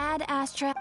Ad Astra.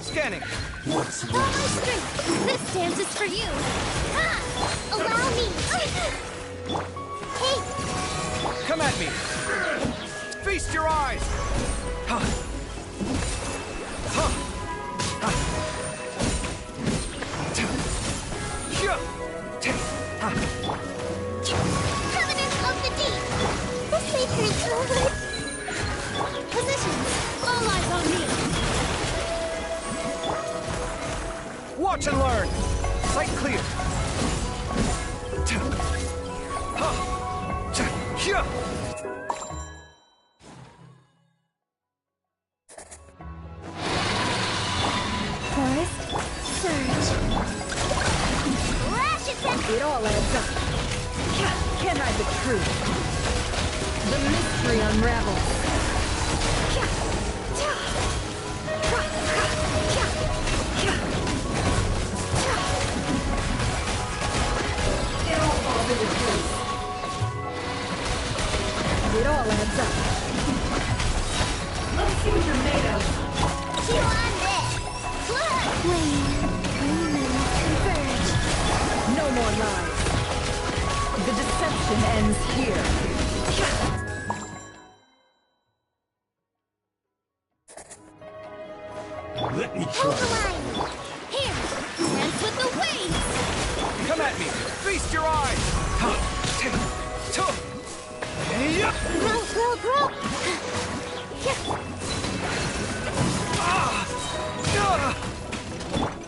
Scanning. What's all my strength. This dance is for you. Ah! Allow me. Hey. Come at me. Feast your eyes. Huh. Huh. Huh. Covenant of the Deep. This may prove positions. All eyes on me. Watch and learn. Sight clear. mystery unravels. It all falls into place. It all adds up. Let's see what you're made of. Chew on this! Flame, demons converge. No more lies. The deception ends here. Let me Hold try. the line! Here! Dance with the waves! Come at me! Feast your eyes! Grow, grow, grow!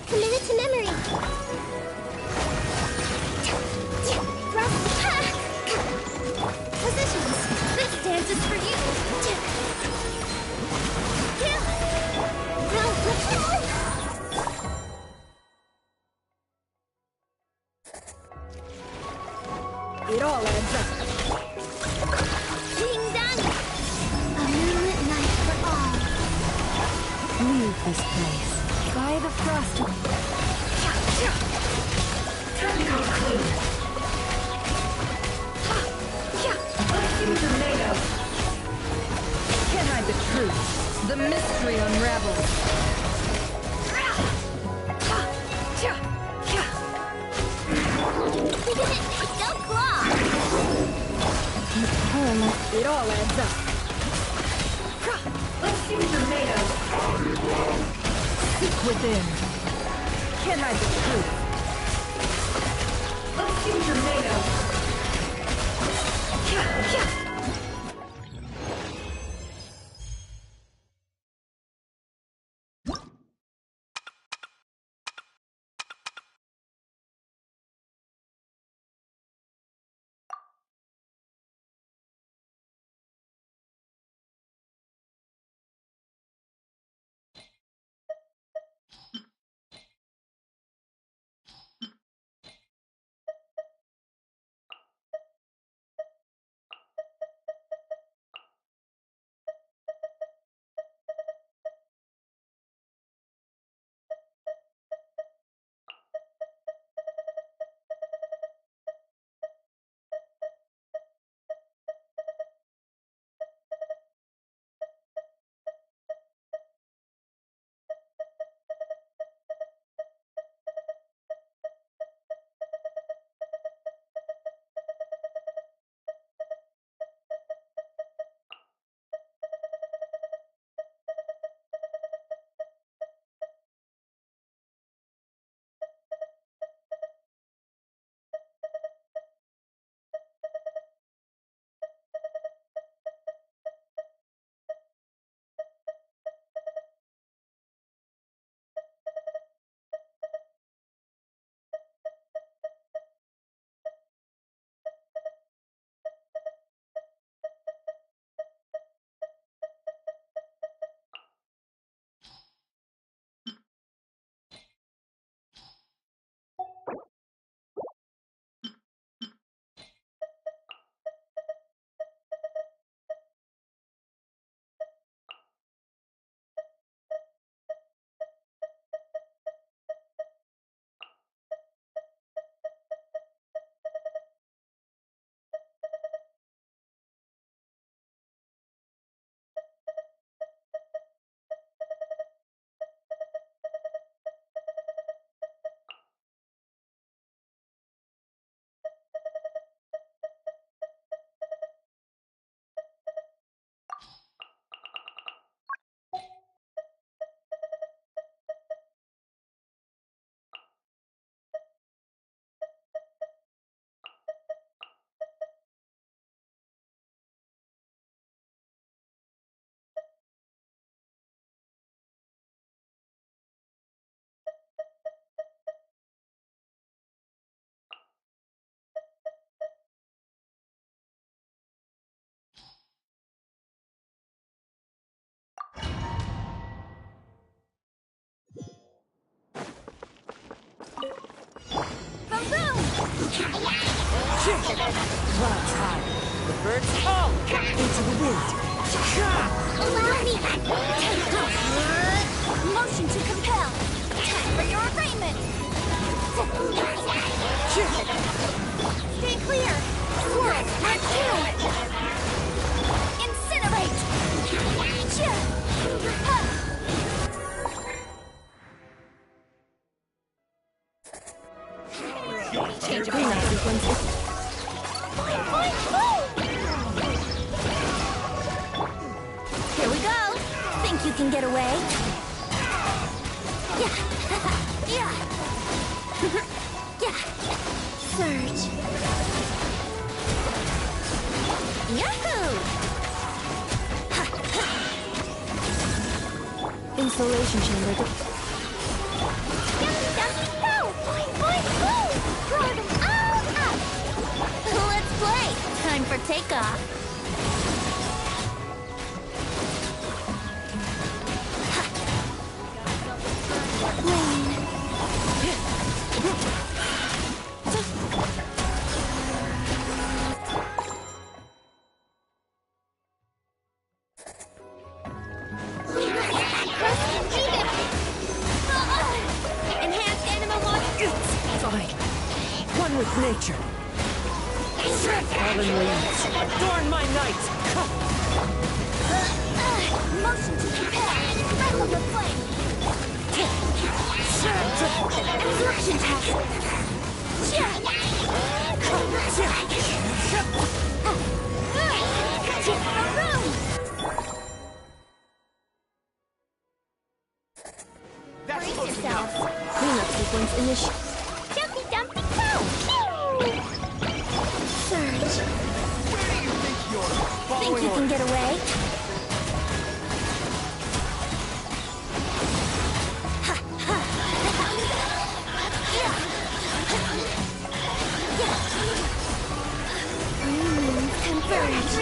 Commit it to memory! Positions! This dance is for you! It all adds up. Ding dong! A moonlit night for all. Leave this place. By the frost. Time to go clean. Let's see what you're made of. Can't hide the truth. The mystery unravels. Don't claw! It all adds up. Let's see what you're made of. Seek within. Can't hide the truth. Let's see what you're made of. Cloud's high. The birds fall into the wind. Here we go. Think you can get away? Yeah. Yeah. Yeah. Surge. Yahoo! Insulation chamber. Yummy, yummy, go! Boing, boing, boom! Throw them all up! Let's play! Time for takeoff. Enhanced animal monster. Fine. One with nature. Fallen leaves. Adorn my night. Motion to prepare. Breath of the flame. Absorption test. That's Brace close yourself. enough. Cleanup sequence initial. Jumpy, dumpy, go! Surge. Where do you think you're Think following you can orders? get away? Converge.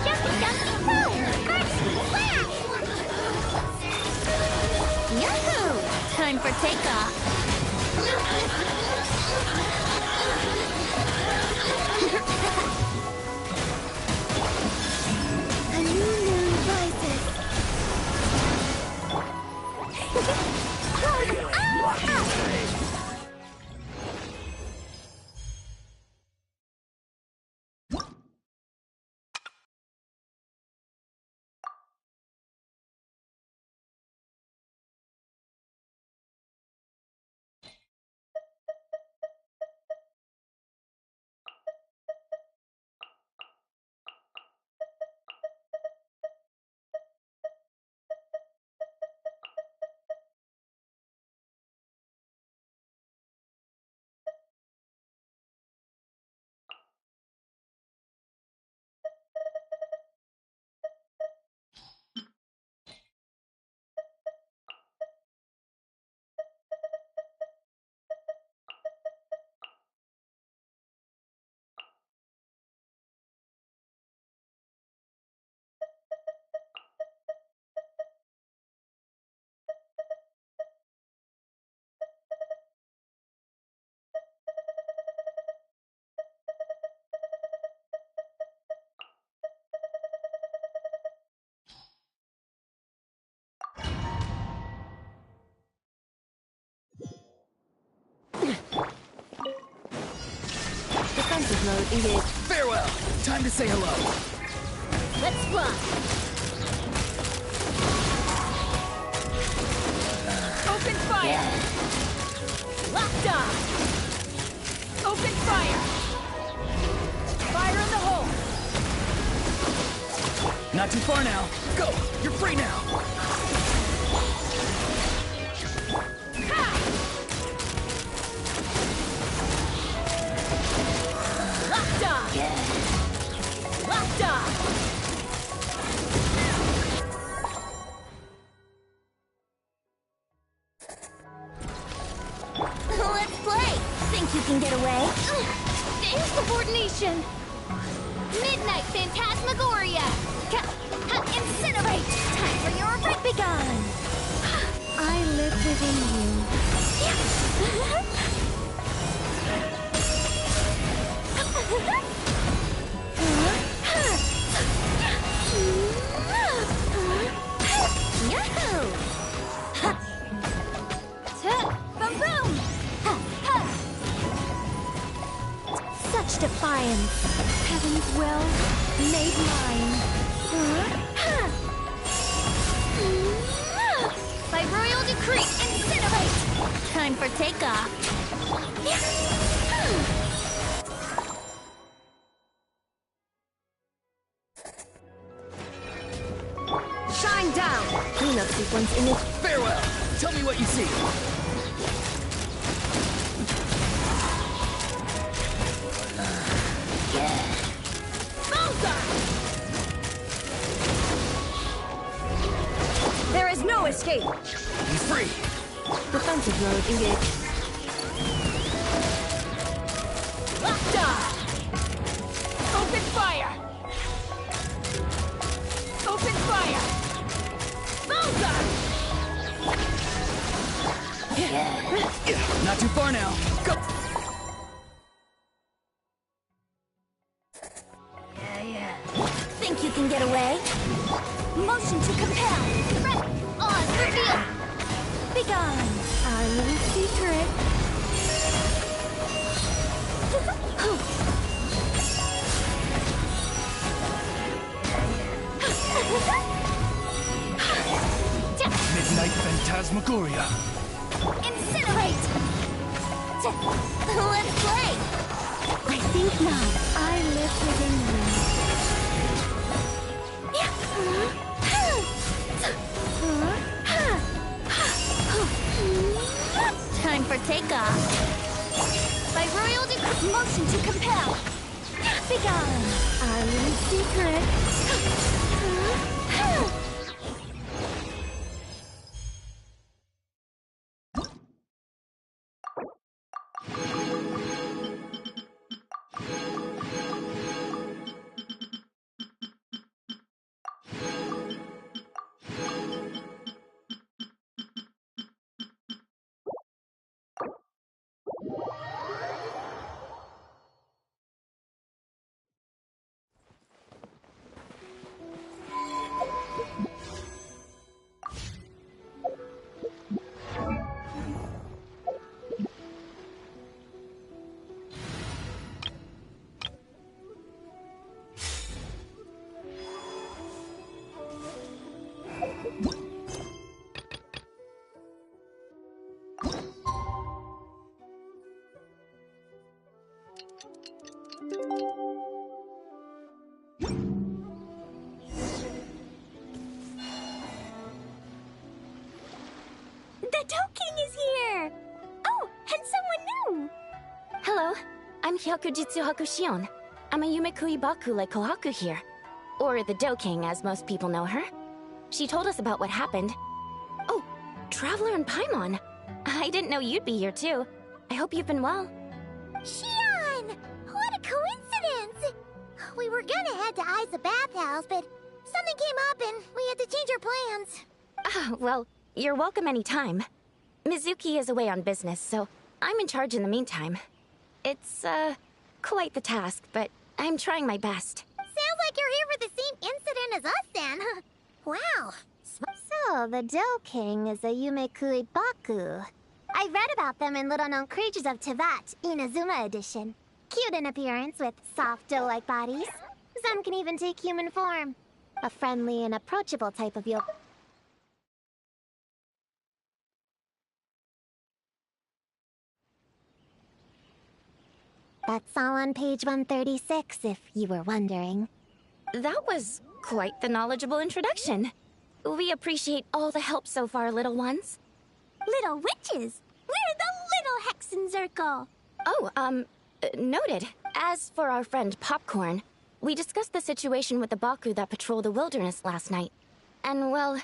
Jumpy, dumpy, go! Earth splash! Yahoo! Time for takeoff. A new moon rises. Throw them all up! Defensive mode engaged. Farewell. Time to say hello. Let's fly. Open fire! Locked on. Open fire! Fire in the hole! Not too far now. Go. You're free now. Locked on! Locked on! Let's play. Think you can get away? Insubordination. Midnight Phantasmagoria. Incinerate. Time for your rip begun. I live within you. Yahoo! Boom, boom! Such defiance. Heaven's will made mine. By royal decree, incinerate! Time for takeoff. Cleanup sequence in it. Farewell! Tell me what you see! There is no escape! He's free! Defensive mode engaged. Open fire! Open fire! Not too far now. Go! Think you can get away? Motion to compel. Threat on reveal. Begone. Our little secret. Midnight Phantasmagoria. Incinerate. Let's play. I think not. I live within you. Time for takeoff. By royal decree, motion to compel. Begone. Our little secret. The Dough King is here! Oh, and someone new! Hello, I'm Hyokujitsu Hakushion. I'm a Yumekui Baku like Kohaku here. Or the Dough King, as most people know her. She told us about what happened. Oh, Traveler and Paimon. I didn't know you'd be here too. I hope you've been well. Shion! What a coincidence! We were gonna head to Aiza Bathhouse, but something came up and we had to change our plans. Ah, well, you're welcome anytime. Mizuki is away on business, so I'm in charge in the meantime. It's, quite the task, but I'm trying my best. Sounds like you're here for the same incident as us then. Wow. So, the Dough King is a Yumekui Baku. I read about them in Little Known Creatures of Teyvat, Inazuma edition. Cute in appearance with soft dough-like bodies. Some can even take human form. A friendly and approachable type of yoke. That's all on page 136, if you were wondering. That was quite the knowledgeable introduction. We appreciate all the help so far, little ones. Little witches! We're the little Hexenzirkel! Oh, noted. As for our friend Popcorn, we discussed the situation with the Baku that patrol the wilderness last night. And, well,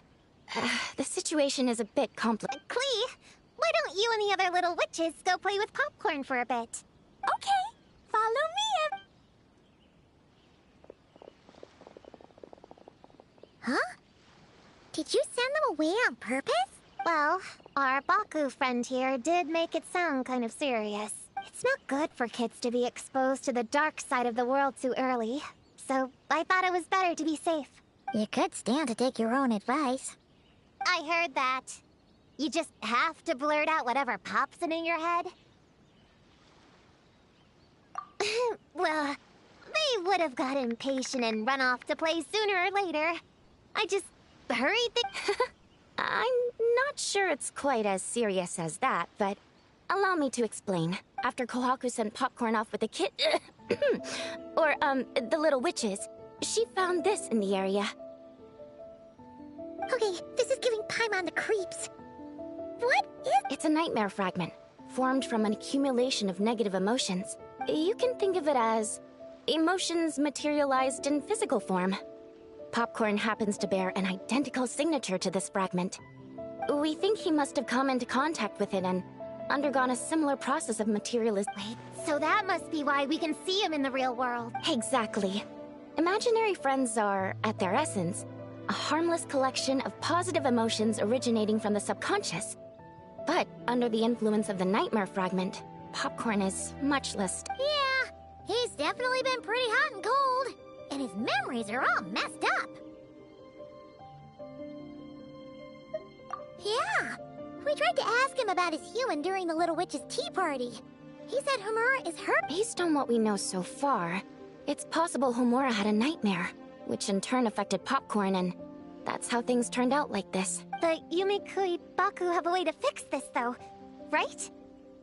the situation is a bit complicated. Klee, why don't you and the other little witches go play with Popcorn for a bit? Okay, follow me. Huh? Did you send them away on purpose? Well, our Baku friend here did make it sound kind of serious. It's not good for kids to be exposed to the dark side of the world too early. So I thought it was better to be safe. You could stand to take your own advice. I heard that. You just have to blurt out whatever pops in your head. Well, they would have got impatient and run off to play sooner or later. I just hurried I'm not sure it's quite as serious as that, but allow me to explain. After Kohaku sent Popcorn off with the kid... the little witches, she found this in the area. Okay, this is giving Paimon the creeps. What is... It's a nightmare fragment, formed from an accumulation of negative emotions. You can think of it as emotions materialized in physical form. Popcorn happens to bear an identical signature to this fragment. We think he must have come into contact with it and undergone a similar process of materialization. Wait, so that must be why we can see him in the real world. Exactly. Imaginary friends are, at their essence, a harmless collection of positive emotions originating from the subconscious. But under the influence of the nightmare fragment, Popcorn is much less... Yeah, he's definitely been pretty hot and cold. And his memories are all messed up. Yeah, we tried to ask him about his human during the Little Witch's tea party. He said Homura is hurt. Based on what we know so far, it's possible Homura had a nightmare, which in turn affected Popcorn, and that's how things turned out like this. The Yumekui Baku have a way to fix this, though, right?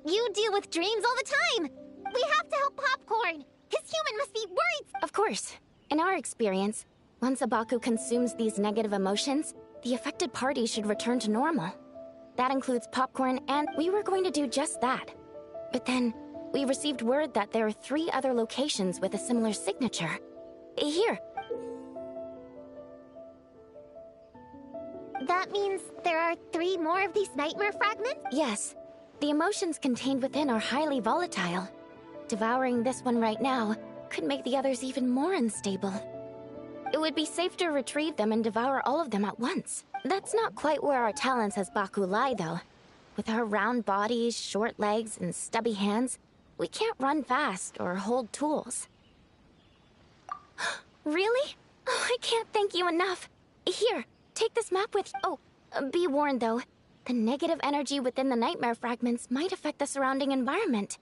You deal with dreams all the time. We have to help Popcorn. His human must be worried. Of course. In our experience, once a Baku consumes these negative emotions, the affected party should return to normal. That includes Popcorn, and we were going to do just that. But then, we received word that there are 3 other locations with a similar signature. Here. That means there are 3 more of these nightmare fragments? Yes. The emotions contained within are highly volatile. Devouring this one right now could make the others even more unstable. It would be safe to retrieve them and devour all of them at once. That's not quite where our talents as Baku lie, though. With our round bodies, short legs, and stubby hands, we can't run fast or hold tools. Really? Oh, I can't thank you enough. Here, take this map with you. Oh, be warned, though. The negative energy within the nightmare fragments might affect the surrounding environment.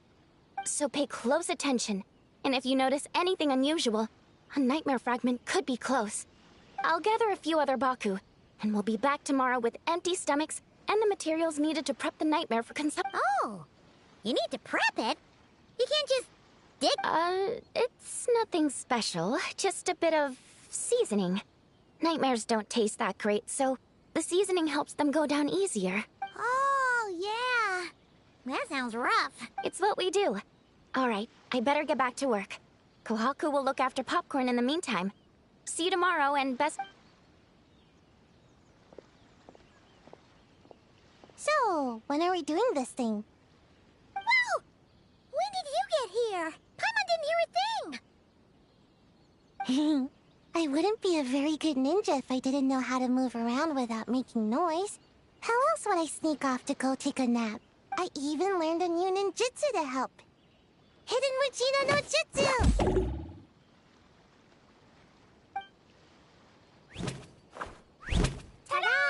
So pay close attention, and if you notice anything unusual, a nightmare fragment could be close. I'll gather a few other Baku, and we'll be back tomorrow with empty stomachs and the materials needed to prep the nightmare for consumption. Oh, you need to prep it? You can't just dig... It's nothing special, just a bit of seasoning. Nightmares don't taste that great, so the seasoning helps them go down easier. Oh, yeah. That sounds rough. It's what we do. All right, I better get back to work. Kohaku will look after Popcorn in the meantime. See you tomorrow, and best... So, when are we doing this thing? Whoa! When did you get here? Paimon didn't hear a thing! I wouldn't be a very good ninja if I didn't know how to move around without making noise. How else would I sneak off to go take a nap? I even learned a new ninjutsu to help. Hidden Wujino no Jutsu! Ta-da!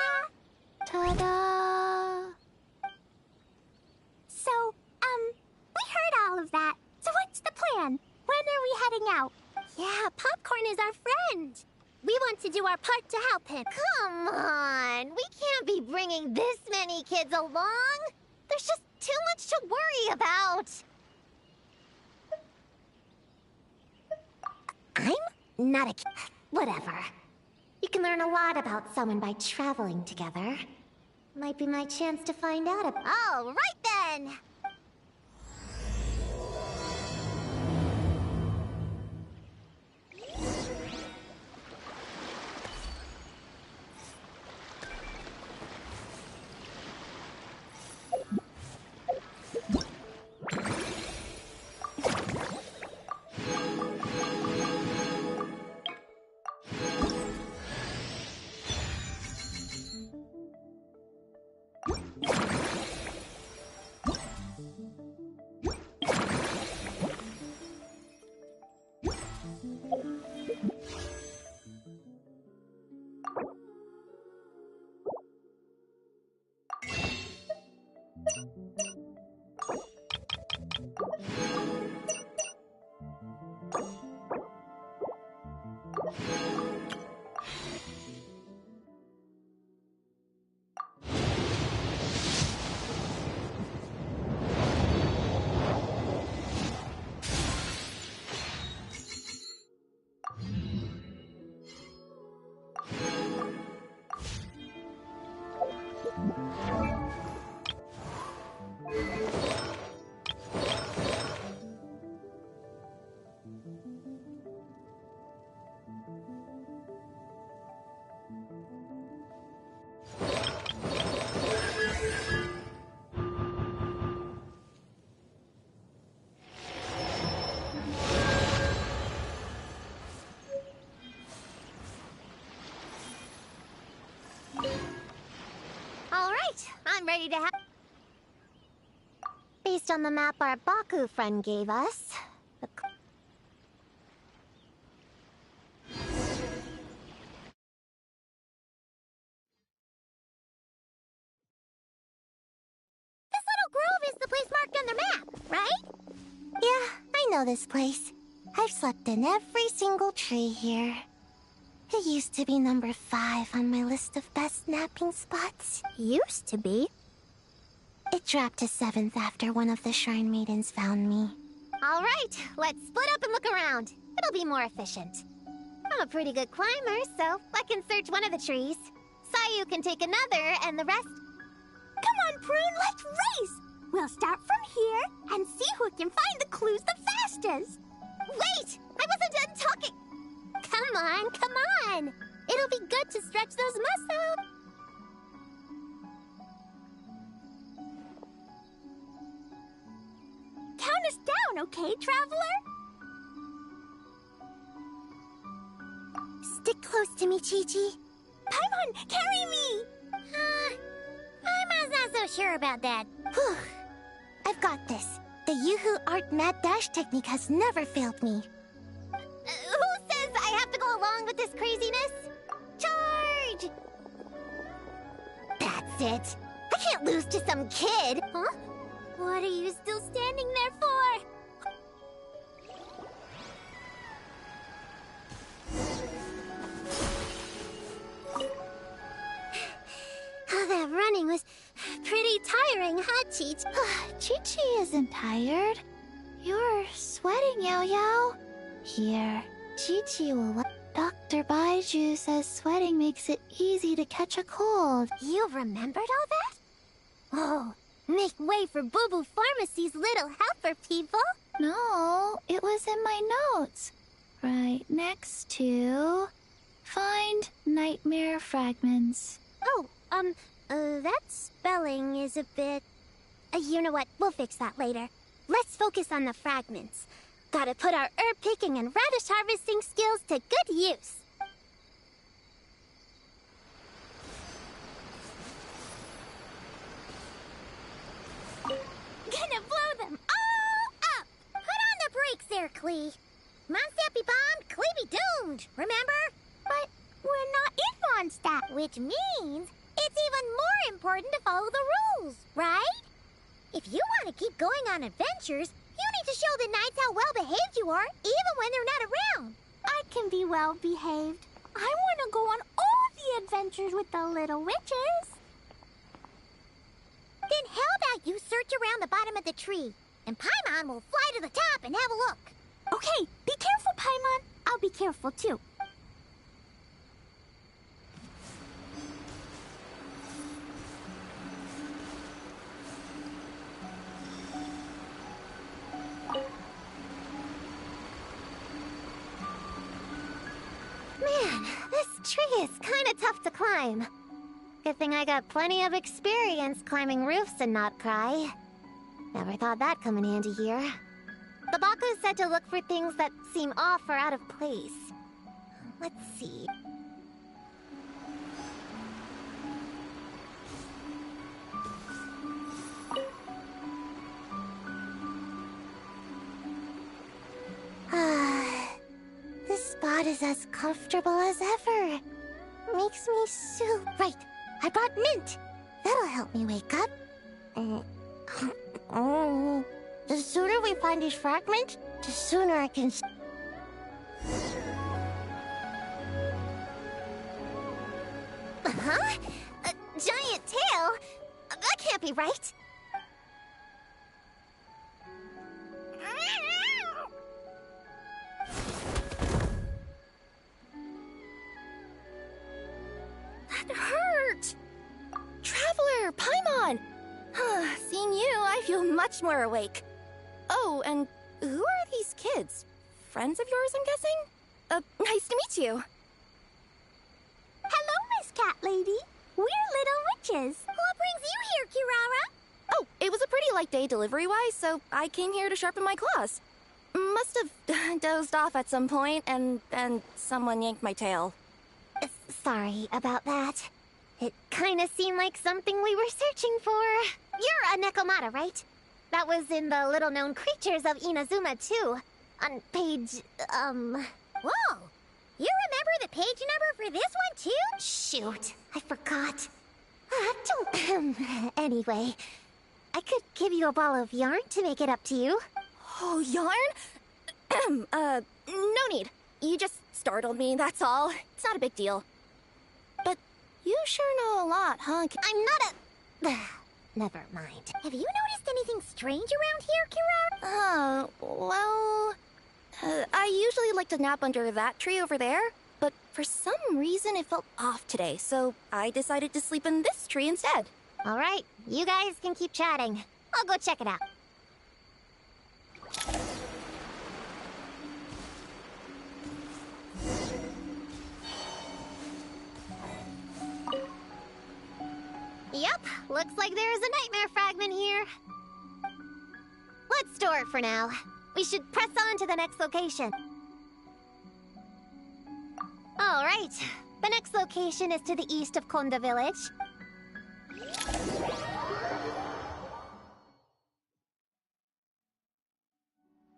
Ta-da! So, we heard all of that. So what's the plan? When are we heading out? Yeah, Popcorn is our friend. We want to do our part to help him. Come on, we can't be bringing this many kids along. There's just too much to worry about. I'm not a kid. Whatever. You can learn a lot about someone by traveling together. Might be my chance to find out about... All right then! All right, I'm ready to have... Based on the map our Baku friend gave us, the... This little grove is the place marked on the map, right? Yeah, I know this place. I've slept in every single tree here. It used to be number 5 on my list of best napping spots. Used to be? It dropped to 7th after one of the Shrine Maidens found me. All right, let's split up and look around. It'll be more efficient. I'm a pretty good climber, so I can search one of the trees. Sayu can take another, and the rest... Come on, Prune, let's race! We'll start from here and see who can find the clues the fastest. Wait! I wasn't done talking! Come on, come on! It'll be good to stretch those muscles! Count us down, okay, Traveler? Stick close to me, Chi-Chi. Paimon, carry me! I'm not so sure about that. Whew. I've got this. The Yoo-Hoo Art Mad Dash technique has never failed me. Who says I have to go along with this craziness? Charge! That's it. I can't lose to some kid. Huh? What are you still standing there for? That running was pretty tiring, huh, Chi-Chi? Chi-Chi isn't tired. You're sweating, Yao-Yao. Here, Chi-Chi will... Dr. Baiju says sweating makes it easy to catch a cold. You remembered all that? Oh, make way for Boo Boo Pharmacy's little helper, people. No, it was in my notes. Right next to... Find nightmare fragments. Oh, that spelling is a bit... you know what? We'll fix that later. Let's focus on the fragments. Gotta put our herb picking and radish harvesting skills to good use. Gonna blow them all up! Put on the brakes there, Klee. Mondstadt be bombed, Klee be doomed, remember? But we're not in Mondstadt. Which means it's even more important to follow the rules, right? If you want to keep going on adventures, you need to show the knights how well-behaved you are, even when they're not around. I can be well-behaved. I want to go on all the adventures with the little witches. Then how about you search around the bottom of the tree, and Paimon will fly to the top and have a look. Okay, be careful, Paimon. I'll be careful, too. Man, this tree is kind of tough to climb. Good thing I got plenty of experience climbing roofs and not cry. Never thought that'd come in handy here. The Baku said to look for things that seem off or out of place. Let's see. This spot is as comfortable as ever. Makes me so... Right, I brought mint. That'll help me wake up. The sooner we find these fragments, the sooner I can... Huh? A giant tail? That can't be right. That hurt! Traveler, there, Paimon! Seeing you, I feel much more awake. Oh, and who are these kids? Friends of yours, I'm guessing? Nice to meet you. Hello, Miss Cat Lady. We're little witches. What brings you here, Kirara? Oh, it was a pretty light day delivery-wise, so I came here to sharpen my claws. Must have dozed off at some point, and then someone yanked my tail. Sorry about that. It kind of seemed like something we were searching for. You're a Nekomata, right? That was in the little-known creatures of Inazuma, too. On page, Whoa! You remember the page number for this one, too? Shoot, I forgot. Don't... Anyway, I could give you a ball of yarn to make it up to you. Oh, yarn? No need. You just startled me, that's all. It's not a big deal. But you sure know a lot, huh? I'm not a... Never mind. Have you noticed anything strange around here, Kirara? Well... I usually like to nap under that tree over there, but for some reason it felt off today, so I decided to sleep in this tree instead. All right, you guys can keep chatting. I'll go check it out. Yep, looks like there's a nightmare fragment here. Let's store it for now. We should press on to the next location. All right, the next location is to the east of Konda Village.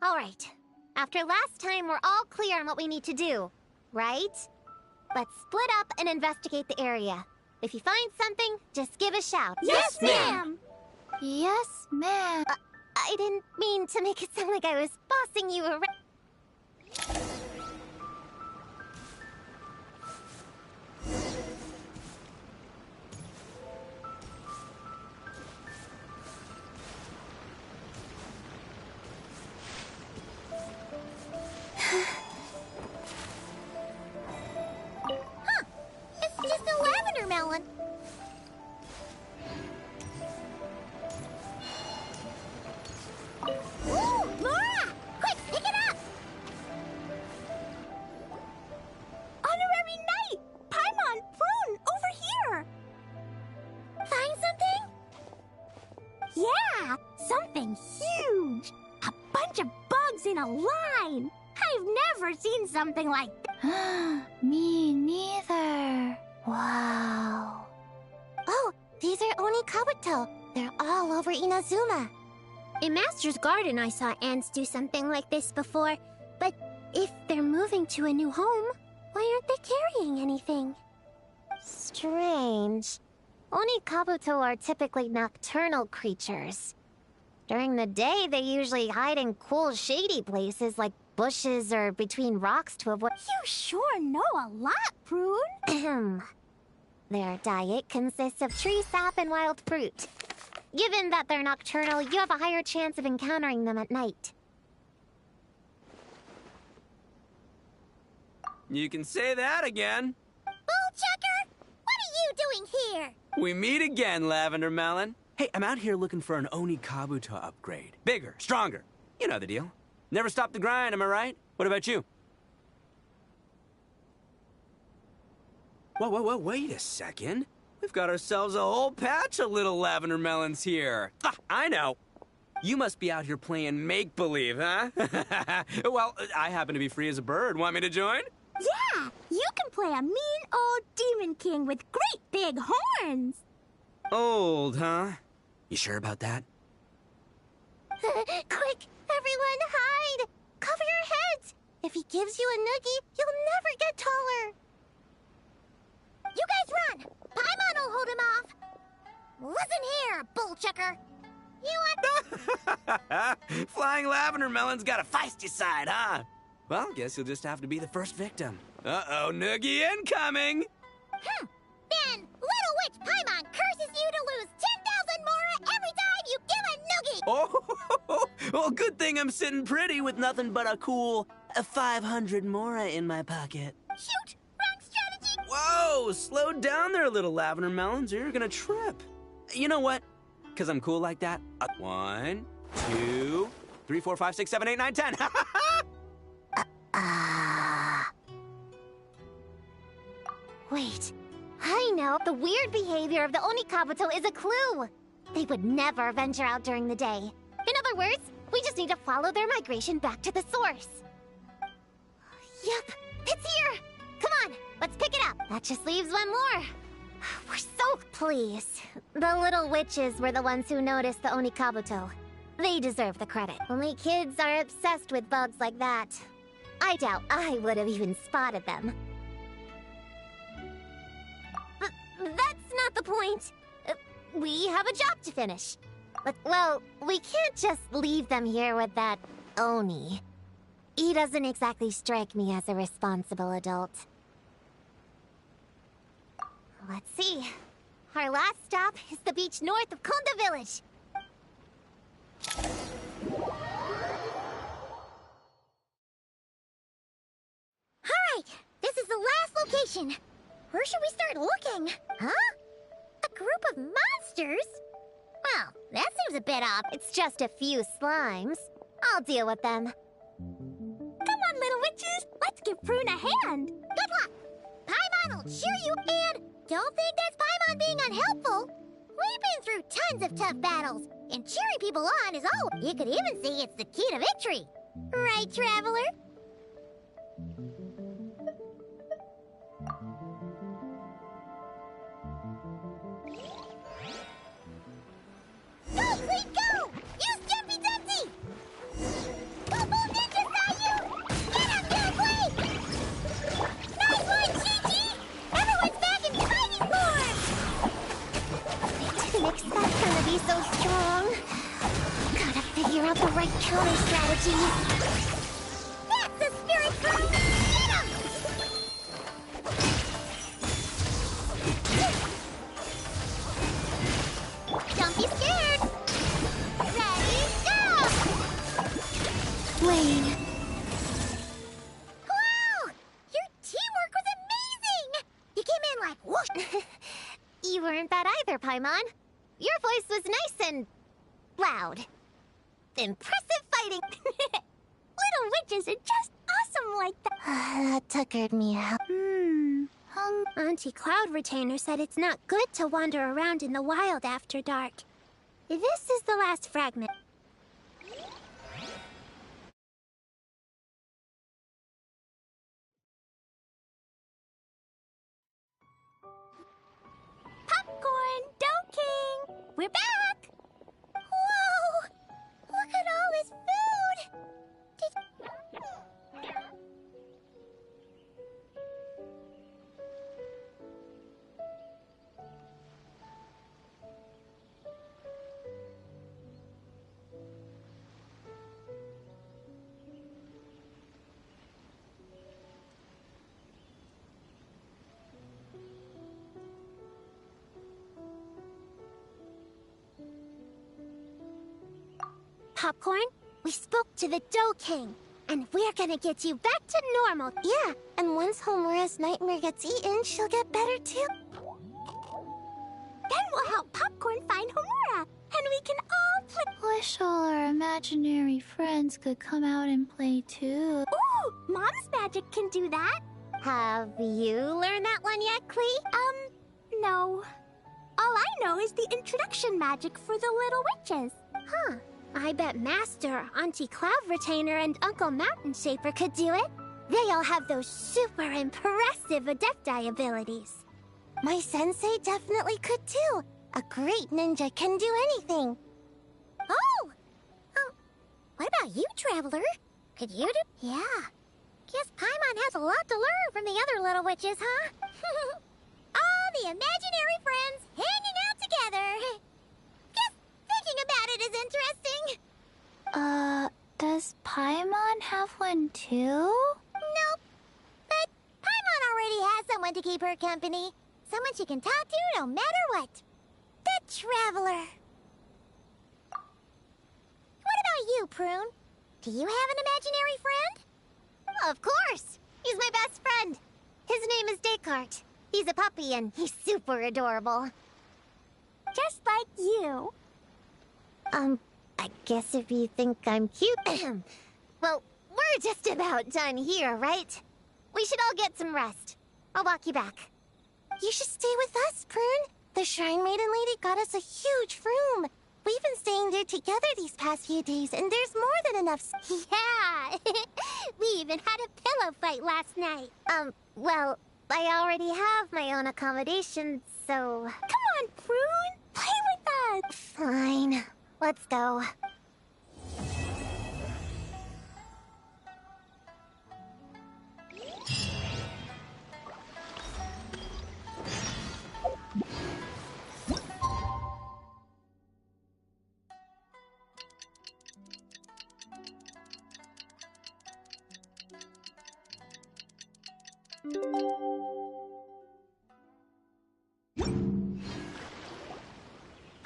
All right, after last time, we're all clear on what we need to do, right? Let's split up and investigate the area. If you find something, just give a shout. Yes, ma'am! Yes, ma'am. I didn't mean to make it sound like I was bossing you around. Huh! It's just a lavender melon. Ooh, Laura! Quick, pick it up! Honorary Knight! Paimon, Prune, over here! Find something? Yeah, something huge! A bunch of bugs in a line! I've never seen something like that. Me neither. Wow. Oh, these are Onikabuto. They're all over Inazuma. In Master's Garden, I saw ants do something like this before. But if they're moving to a new home, why aren't they carrying anything? Strange. Onikabuto are typically nocturnal creatures. During the day, they usually hide in cool, shady places like bushes or between rocks to avoid... You sure know a lot, Prune. Their diet consists of tree sap and wild fruit. Given that they're nocturnal, you have a higher chance of encountering them at night. You can say that again. Bullchucker! What are you doing here? We meet again, Lavender Melon. Hey, I'm out here looking for an Onikabuto upgrade. Bigger, stronger. You know the deal. Never stop the grind, am I right? What about you? Whoa, wait a second. We've got ourselves a whole patch of little lavender melons here. Ah, I know. You must be out here playing make-believe, huh? Well, I happen to be free as a bird. Want me to join? Yeah! You can play a mean old demon king with great big horns! Old, huh? You sure about that? Quick! Everyone hide! Cover your heads! If he gives you a noogie, you'll never get taller! You guys run! Paimon will hold him off! Listen here, bullchucker! You want... Flying lavender melon's got a feisty side, huh? Well, guess you'll just have to be the first victim. Uh-oh, noogie incoming! Then, Little Witch Paimon curses you to lose 10,000 Mora every time you give a noogie! Oh, well, good thing I'm sitting pretty with nothing but a cool 500 Mora in my pocket. Shoot! Wrong strategy! Whoa, slow down there, little lavender melons, or you're gonna trip. You know what? Because I'm cool like that. 1, 2, 3, 4, 5, 6, 7, 8, 9, 10. Wait. I know. The weird behavior of the Onikabuto is a clue. They would never venture out during the day. In other words, we just need to follow their migration back to the source. Yep, it's here! Come on, let's pick it up. That just leaves one more. We're so pleased. The little witches were the ones who noticed the Onikabuto. They deserve the credit. Only kids are obsessed with bugs like that. I doubt I would have even spotted them. But that's not the point. We have a job to finish. Well, we can't just leave them here with that Oni. He doesn't exactly strike me as a responsible adult. Let's see. Our last stop is the beach north of Konda Village. Alright, this is the last location. Where should we start looking? Huh? A group of monsters? Well, that seems a bit odd. It's just a few slimes. I'll deal with them. Come on, little witches! Let's give Prune a hand! Good luck! Paimon will cheer you, and don't think that's Paimon being unhelpful. We've been through tons of tough battles, and cheering people on is all. You could even say it's the key to victory. Right, Traveler? Go, Clean, go! Use Jumpy Dumpty! Go, Ninja Sayu! Get him, Gunblade! Nice one, Chi-Chi! Everyone's back in fighting form! I didn't expect them to be so strong. Gotta figure out the right counter strategy. That's the spirit, crew! Get him! Don't be scared! Ready, go! Wayne. Wow! Your teamwork was amazing! You came in like whoosh! You weren't bad either, Paimon. Your voice was nice and loud. Impressive fighting! Little witches are just awesome like that. That tuckered me out. Auntie Cloud Retainer said it's not good to wander around in the wild after dark. This is the last fragment. Popcorn, Dough King! We're back! Whoa! Look at all this food! Popcorn, we spoke to the Dough King, and we're gonna get you back to normal. Yeah, and once Homura's nightmare gets eaten, she'll get better too. Then we'll help Popcorn find Homura, and we can all play. Wish all our imaginary friends could come out and play too. Ooh, Mom's magic can do that. Have you learned that one yet, Klee? No. All I know is the introduction magic for the little witches. Huh. I bet Master, Auntie Cloud Retainer, and Uncle Mountain Shaper could do it. They all have those super impressive Adepti abilities. My sensei definitely could too. A great ninja can do anything. Oh! What about you, Traveler? Could you do? Yeah. Guess Paimon has a lot to learn from the other little witches, huh? All the imaginary friends hanging out together. Just thinking about it is interesting. Does Paimon have one too? Nope. But Paimon already has someone to keep her company. Someone she can talk to no matter what. The Traveler. What about you, Prune? Do you have an imaginary friend? Of course. He's my best friend. His name is Descartes. He's a puppy and he's super adorable. just like you. I guess if you think I'm cute... Well, we're just about done here, right? We should all get some rest. I'll walk you back. You should stay with us, Prune. The Shrine Maiden lady got us a huge room. We've been staying there together these past few days, and there's more than enough... Yeah! We even had a pillow fight last night. Well, I already have my own accommodation, so... Come on, Prune! Play with us! Fine. Let's go.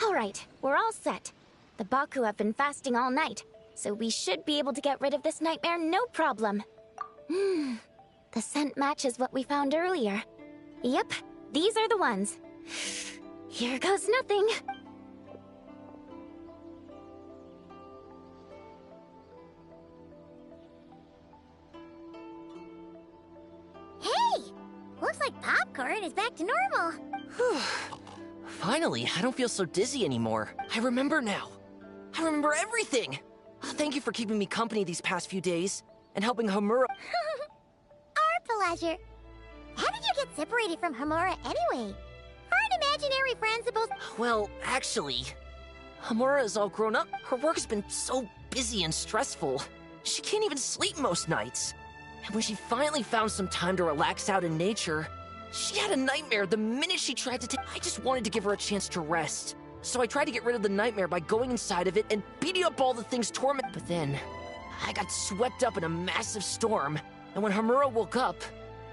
All right, we're all set. The Baku have been fasting all night, so we should be able to get rid of this nightmare no problem. The scent matches what we found earlier. Yep, these are the ones. Here goes nothing. Hey! Looks like popcorn is back to normal. Finally, I don't feel so dizzy anymore. I remember now. I remember everything! Oh, thank you for keeping me company these past few days, and helping Homura. Our pleasure. How did you get separated from Homura anyway? Aren't imaginary friends supposed... Well, actually, Homura is all grown up. Her work has been so busy and stressful. She can't even sleep most nights. And when she finally found some time to relax out in nature, she had a nightmare the minute she tried to take... I just wanted to give her a chance to rest. So I tried to get rid of the nightmare by going inside of it and beating up all the things torment. But then, I got swept up in a massive storm, and when Homura woke up,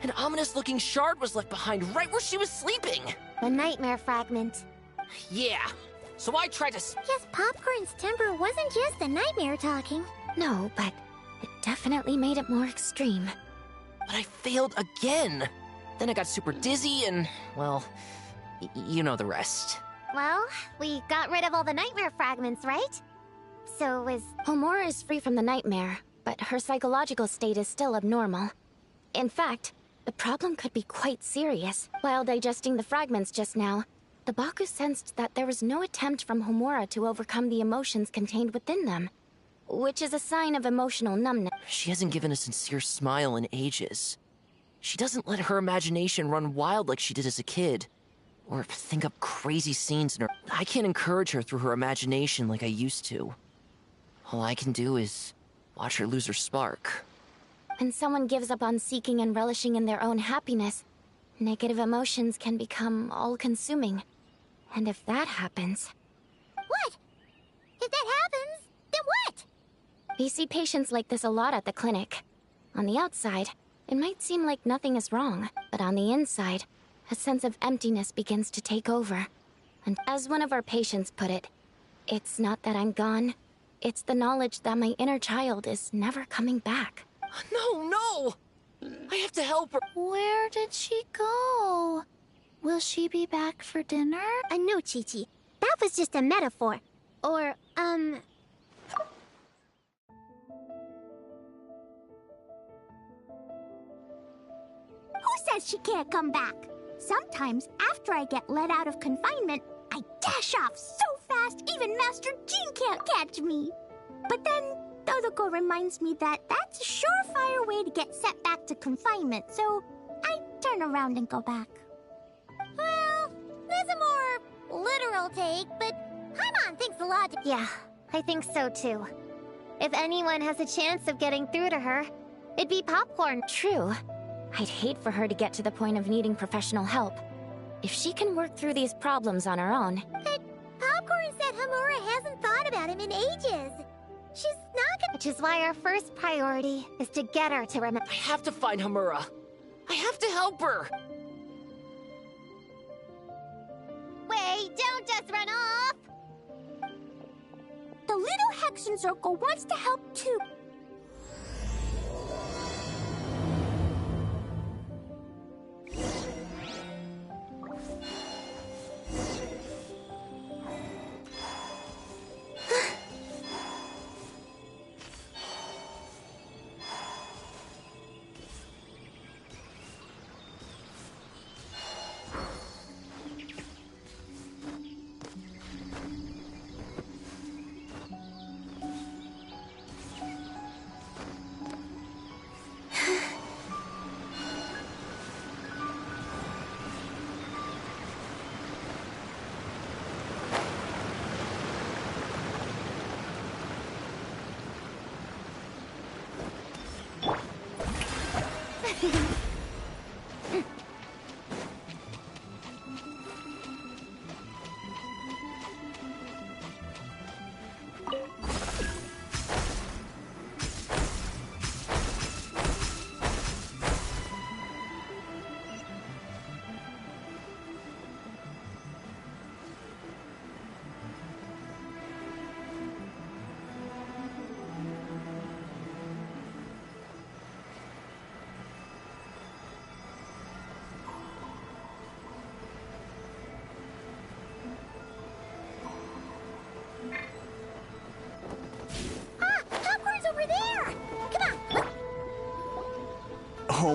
an ominous-looking shard was left behind right where she was sleeping. The nightmare fragment. Yeah, so I tried to... Guess Popcorn's temper wasn't just the nightmare talking. No, but it definitely made it more extreme. But I failed again. Then I got super dizzy and, well, you know the rest. Well, we got rid of all the nightmare fragments, right? So is... Homura is free from the nightmare, but her psychological state is still abnormal. In fact, the problem could be quite serious. While digesting the fragments just now, the Baku sensed that there was no attempt from Homura to overcome the emotions contained within them, which is a sign of emotional numbness. She hasn't given a sincere smile in ages. She doesn't let her imagination run wild like she did as a kid, or think up crazy scenes in her... I can't encourage her through her imagination like I used to. All I can do is watch her lose her spark. When someone gives up on seeking and relishing in their own happiness, negative emotions can become all-consuming. And if that happens... What? If that happens, then what? We see patients like this a lot at the clinic. On the outside, it might seem like nothing is wrong, but on the inside, a sense of emptiness begins to take over. And as one of our patients put it, it's not that I'm gone, it's the knowledge that my inner child is never coming back. No! I have to help her. Where did she go? Will she be back for dinner? No, Chi-Chi. That was just a metaphor. Or, Who says she can't come back? Sometimes, after I get let out of confinement, I dash off so fast even Master Jean can't catch me. But then, Dodoko reminds me that that's a surefire way to get sent back to confinement, so I turn around and go back. Well, there's a more literal take, but Paimon thinks the logic... Yeah, I think so too. If anyone has a chance of getting through to her, it'd be Popcorn. True. I'd hate for her to get to the point of needing professional help. If she can work through these problems on her own... But Popcorn said Homura hasn't thought about him in ages. She's not gonna... Which is why our first priority is to get her to remember... I have to find Homura. I have to help her. Wait, don't just run off! The little Hexian Circle wants to help too.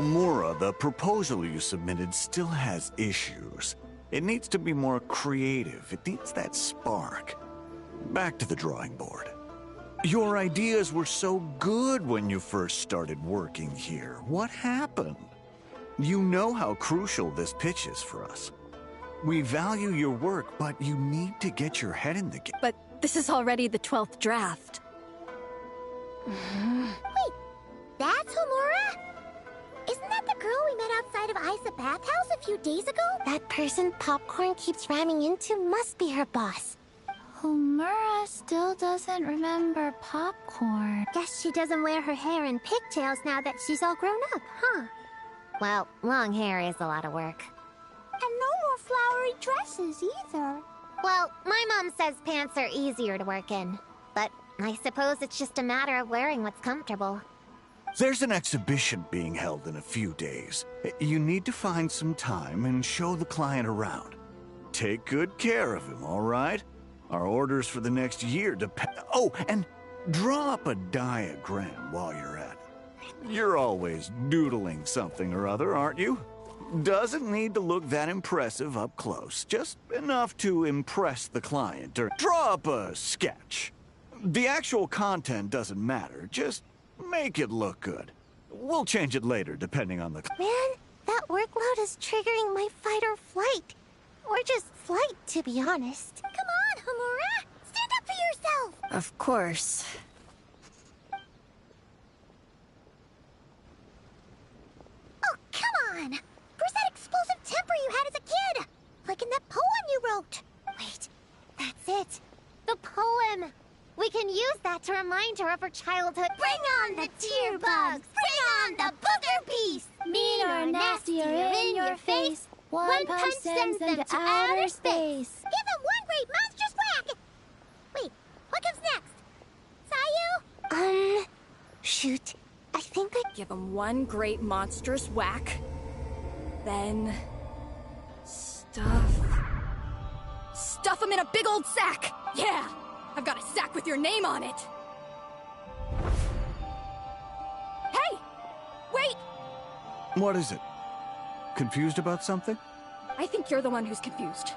Homura, the proposal you submitted still has issues. It needs to be more creative. It needs that spark. Back to the drawing board. Your ideas were so good when you first started working here. What happened? You know how crucial this pitch is for us. We value your work, but you need to get your head in the game. But this is already the 12th draft. Wait, that's Homura? Isn't that the girl we met outside of Isa Bathhouse a few days ago? That person Popcorn keeps ramming into must be her boss. Homura still doesn't remember Popcorn. Guess she doesn't wear her hair in pigtails now that she's all grown up, huh? Well, long hair is a lot of work. And no more flowery dresses either. Well, my mom says pants are easier to work in. But I suppose it's just a matter of wearing what's comfortable. There's an exhibition being held in a few days. You need to find some time and show the client around. Take good care of him, all right? Our orders for the next year depend... Oh, and draw up a diagram while you're at it. You're always doodling something or other, aren't you? Doesn't need to look that impressive up close. Just enough to impress the client. Or draw up a sketch. The actual content doesn't matter. Just make it look good. We'll change it later, depending on the... Man, that workload is triggering my fight or flight. Or just flight, to be honest. Come on, Homura! Stand up for yourself! Of course. Oh, come on! Where's that explosive temper you had as a kid? Like in that poem you wrote. Wait, that's it. The poem. We can use that to remind her of her childhood. Bring on the tear bugs! Bring on the booger beast! Mean or nasty or in your face, one punch sends them to outer space. Give them one great monstrous whack! Wait, what comes next? Sayu? Shoot. I think I... Give him one great monstrous whack. Then... Stuff him in a big old sack! Yeah! I've got a sack with your name on it! Hey! Wait! What is it? Confused about something? I think you're the one who's confused.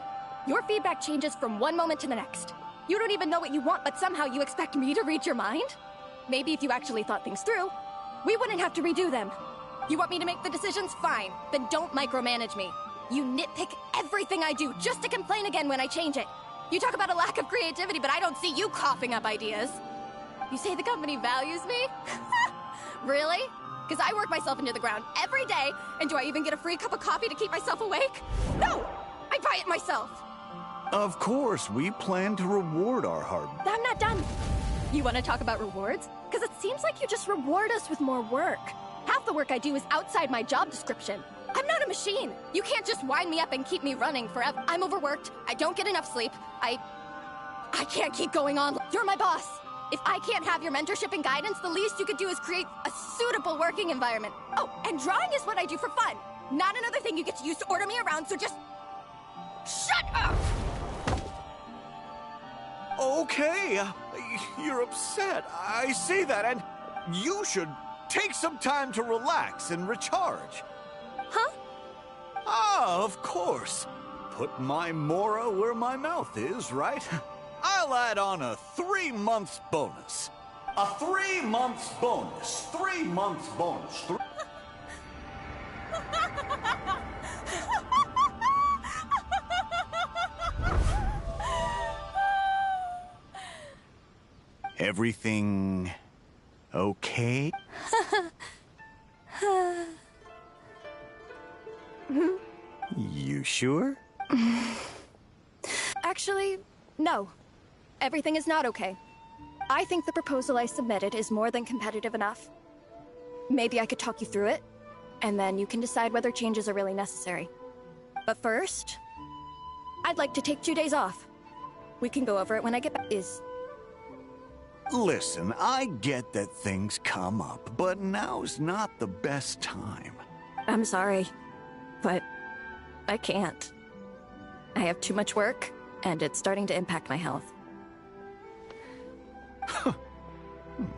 Your feedback changes from one moment to the next. You don't even know what you want, but somehow you expect me to read your mind? Maybe if you actually thought things through, we wouldn't have to redo them. You want me to make the decisions? Fine. Then don't micromanage me. You nitpick everything I do just to complain again when I change it. You talk about a lack of creativity, but I don't see you coughing up ideas. You say the company values me? Really? Because I work myself into the ground every day, and do I even get a free cup of coffee to keep myself awake? No! I buy it myself! Of course, we plan to reward our hard... I'm not done. You want to talk about rewards? Because it seems like you just reward us with more work. Half the work I do is outside my job description. I'm not a machine. You can't just wind me up and keep me running forever. I'm overworked. I don't get enough sleep. I can't keep going on. You're my boss. If I can't have your mentorship and guidance, the least you could do is create a suitable working environment. Oh, and drawing is what I do for fun. Not another thing you get to use to order me around, so just... shut up! Okay, you're upset. I see that, and you should take some time to relax and recharge. Huh? Ah, of course. Put my Mora where my mouth is, right? I'll add on a 3 months bonus. A 3 months bonus. 3 months bonus. Everything okay? You sure? Actually, no. Everything is not okay. I think the proposal I submitted is more than competitive enough. Maybe I could talk you through it, and then you can decide whether changes are really necessary. But first, I'd like to take 2 days off. We can go over it when I get back. Listen, I get that things come up, but now's not the best time. I'm sorry, but I can't. I have too much work, and it's starting to impact my health.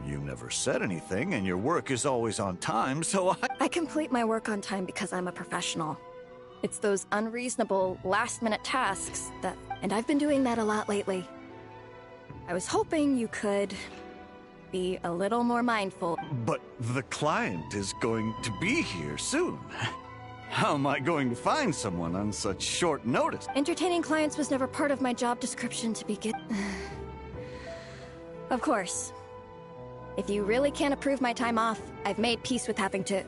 You never said anything, and your work is always on time, so I complete my work on time because I'm a professional. It's those unreasonable, last-minute tasks that... And I've been doing that a lot lately. I was hoping you could... be a little more mindful. But the client is going to be here soon. How am I going to find someone on such short notice? Entertaining clients was never part of my job description to begin. Of course. If you really can't approve my time off, I've made peace with having to...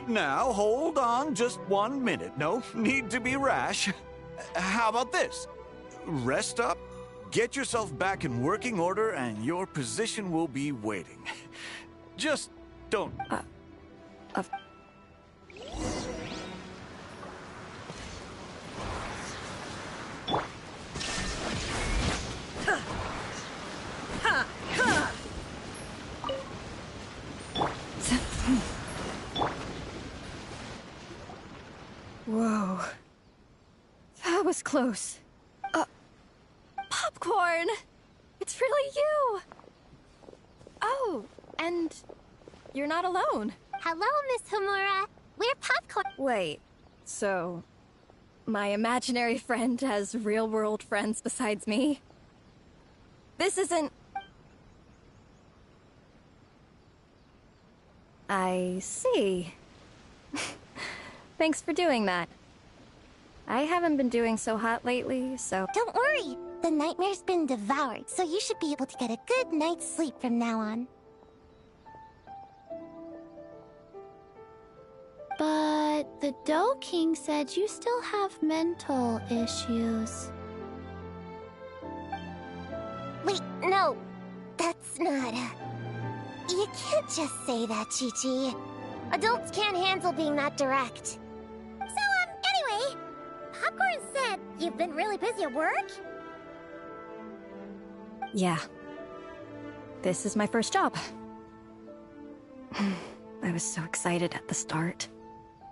Now, hold on just 1 minute. No need to be rash. How about this? Rest up, get yourself back in working order, and your position will be waiting. Just don't... Whoa. That was close. Popcorn! It's really you! Oh, and you're not alone. Hello, Miss Homura. We're Popcorn. Wait, so my imaginary friend has real-world friends besides me? This isn't... I see. Thanks for doing that. I haven't been doing so hot lately, so... Don't worry. The nightmare's been devoured, so you should be able to get a good night's sleep from now on. But the Dough King said you still have mental issues. Wait, no. That's not... You can't just say that, Chi-Chi. Adults can't handle being that direct. Anyway, Popcorn said you've been really busy at work? Yeah. This is my first job. I was so excited at the start,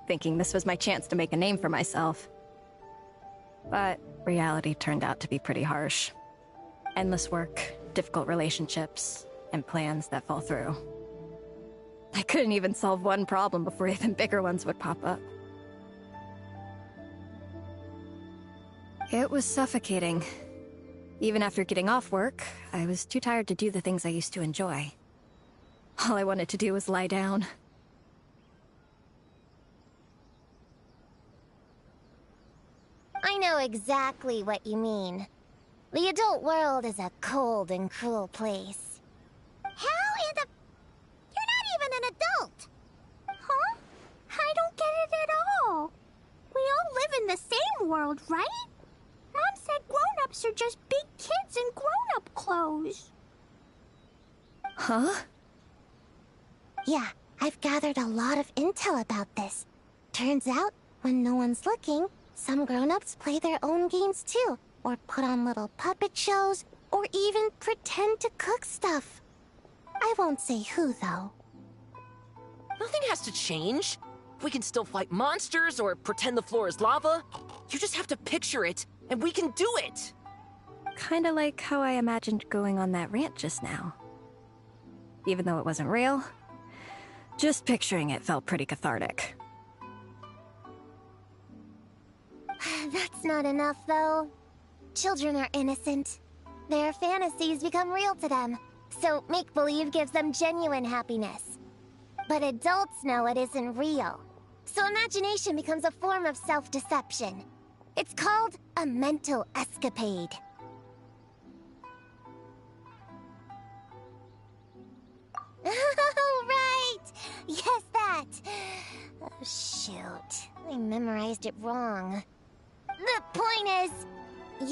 thinking this was my chance to make a name for myself. But reality turned out to be pretty harsh. Endless work, difficult relationships, and plans that fall through. I couldn't even solve one problem before even bigger ones would pop up. It was suffocating. Even after getting off work, I was too tired to do the things I used to enjoy. All I wanted to do was lie down. I know exactly what you mean. The adult world is a cold and cruel place. How in the... You're not even an adult! Huh? I don't get it at all. We all live in the same world, right? Mom said grown-ups are just big kids in grown-up clothes. Huh? Yeah, I've gathered a lot of intel about this. Turns out, when no one's looking, some grown-ups play their own games too, or put on little puppet shows, or even pretend to cook stuff. I won't say who, though. Nothing has to change. We can still fight monsters or pretend the floor is lava. You just have to picture it, and we can do it! Kinda like how I imagined going on that rant just now. Even though it wasn't real, just picturing it felt pretty cathartic. That's not enough, though. Children are innocent. Their fantasies become real to them, so make-believe gives them genuine happiness. But adults know it isn't real, so imagination becomes a form of self-deception. It's called a mental escapade. Oh, right! Yes, that! Oh, shoot. I memorized it wrong. The point is,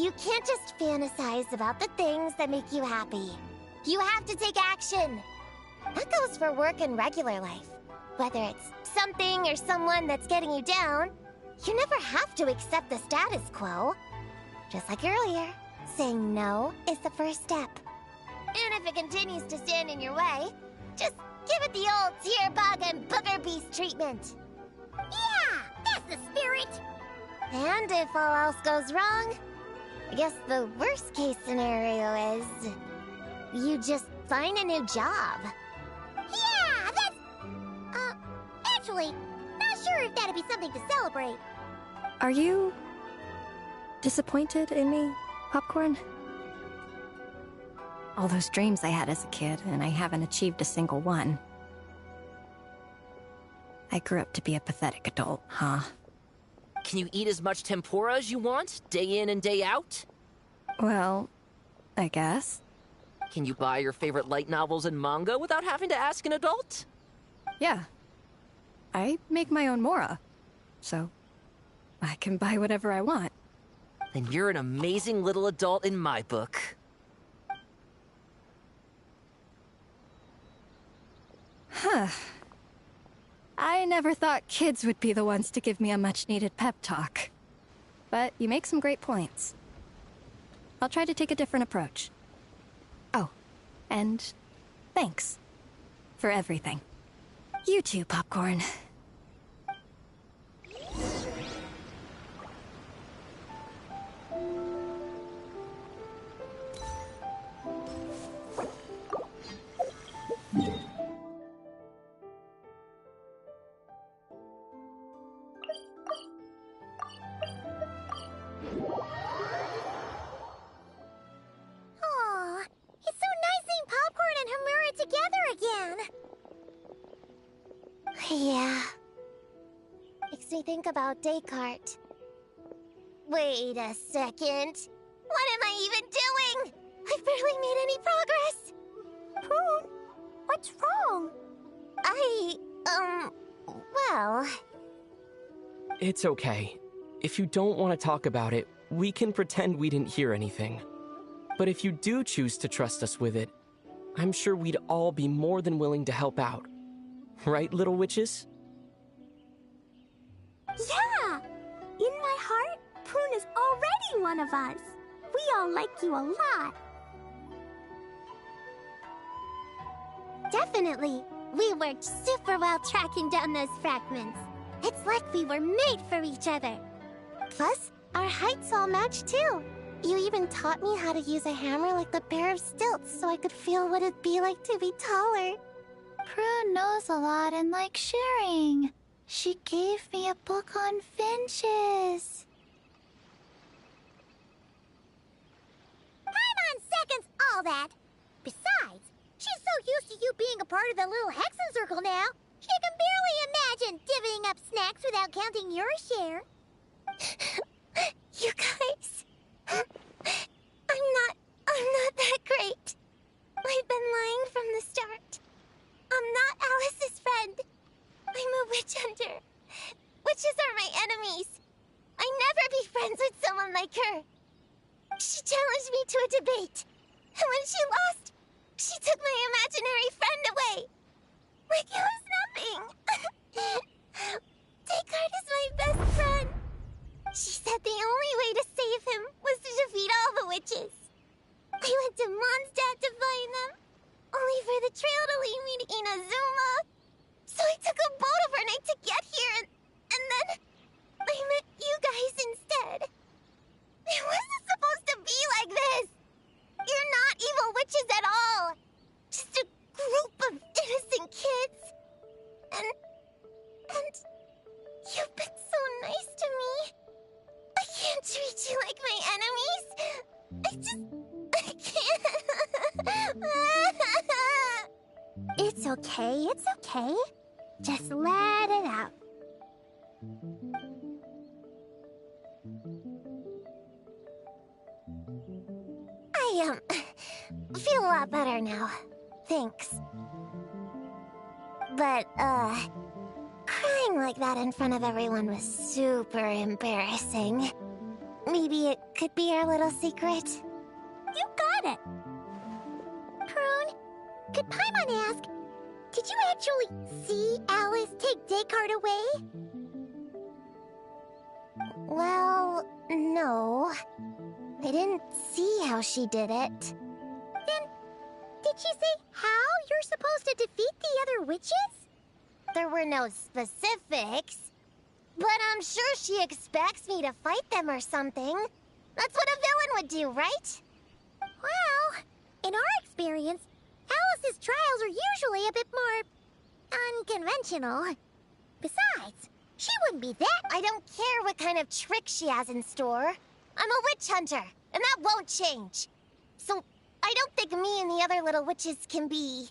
you can't just fantasize about the things that make you happy. You have to take action. That goes for work and regular life. Whether it's something or someone that's getting you down, you never have to accept the status quo. Just like earlier, saying no is the first step. And if it continues to stand in your way, just give it the old tear bug and booger beast treatment. Yeah, that's the spirit! And if all else goes wrong, I guess the worst case scenario is... you just find a new job. actually. Not sure if that'd be something to celebrate. Are you disappointed in me, Popcorn? All those dreams I had as a kid, and I haven't achieved a single one. I grew up to be a pathetic adult, huh? Can you eat as much tempura as you want, day in and day out? Well, I guess. Can you buy your favorite light novels and manga without having to ask an adult? Yeah. I make my own mora, so I can buy whatever I want. Then you're an amazing little adult in my book. Huh. I never thought kids would be the ones to give me a much-needed pep talk. But you make some great points. I'll try to take a different approach. Oh, and thanks for everything. You too, Popcorn. Aw, it's so nice seeing Popcorn and Hamura together again. Yeah. Makes me think about Descartes. Wait a second. What am I even doing? I've barely made any progress. Prune, what's wrong? Well... It's okay. If you don't want to talk about it, we can pretend we didn't hear anything. But if you do choose to trust us with it, I'm sure we'd all be more than willing to help out. Right, little witches? Yeah! In my heart, Prune is already one of us. We all like you a lot. Definitely. We worked super well tracking down those fragments. It's like we were made for each other. Plus, our heights all match too. You even taught me how to use a hammer like the Bear of Stilts so I could feel what it'd be like to be taller. Prune knows a lot and likes sharing. She gave me a book on finches. Paimon seconds all that. Besides, she's so used to you being a part of the little Hexen Circle now, she can barely imagine divvying up snacks without counting your share. You guys, I'm not that great. I've been lying from the start. I'm not Alice's friend. I'm a witch hunter. Witches are my enemies. I'd never be friends with someone like her. She challenged me to a debate, and when she lost, she took my imaginary friend away. Like it was nothing. Descartes is my best friend. She said the only way to save him was to defeat all the witches. I went to Mondstadt to find them, only for the trail to lead me to Inazuma. So I took a boat overnight to get here, and then I met you guys instead. It wasn't supposed to be like this. You're not evil witches at all. Just a group of innocent kids. And you've been so nice to me. I can't treat you like my enemies. I can't. It's okay, it's okay. Just let it out. I feel a lot better now. Thanks. But, crying like that in front of everyone was super embarrassing. Maybe it could be our little secret? You got it! Prune, could Paimon ask, did you actually see Alice take Descartes away? Well, no. I didn't see how she did it. Then, did she say how you're supposed to defeat the other witches? There were no specifics. But I'm sure she expects me to fight them or something. That's what a villain would do, right? Well, in our experience, Alice's trials are usually a bit more unconventional. Besides, she wouldn't be that. I don't care what kind of trick she has in store. I'm a witch hunter, and that won't change. So, I don't think me and the other little witches can be...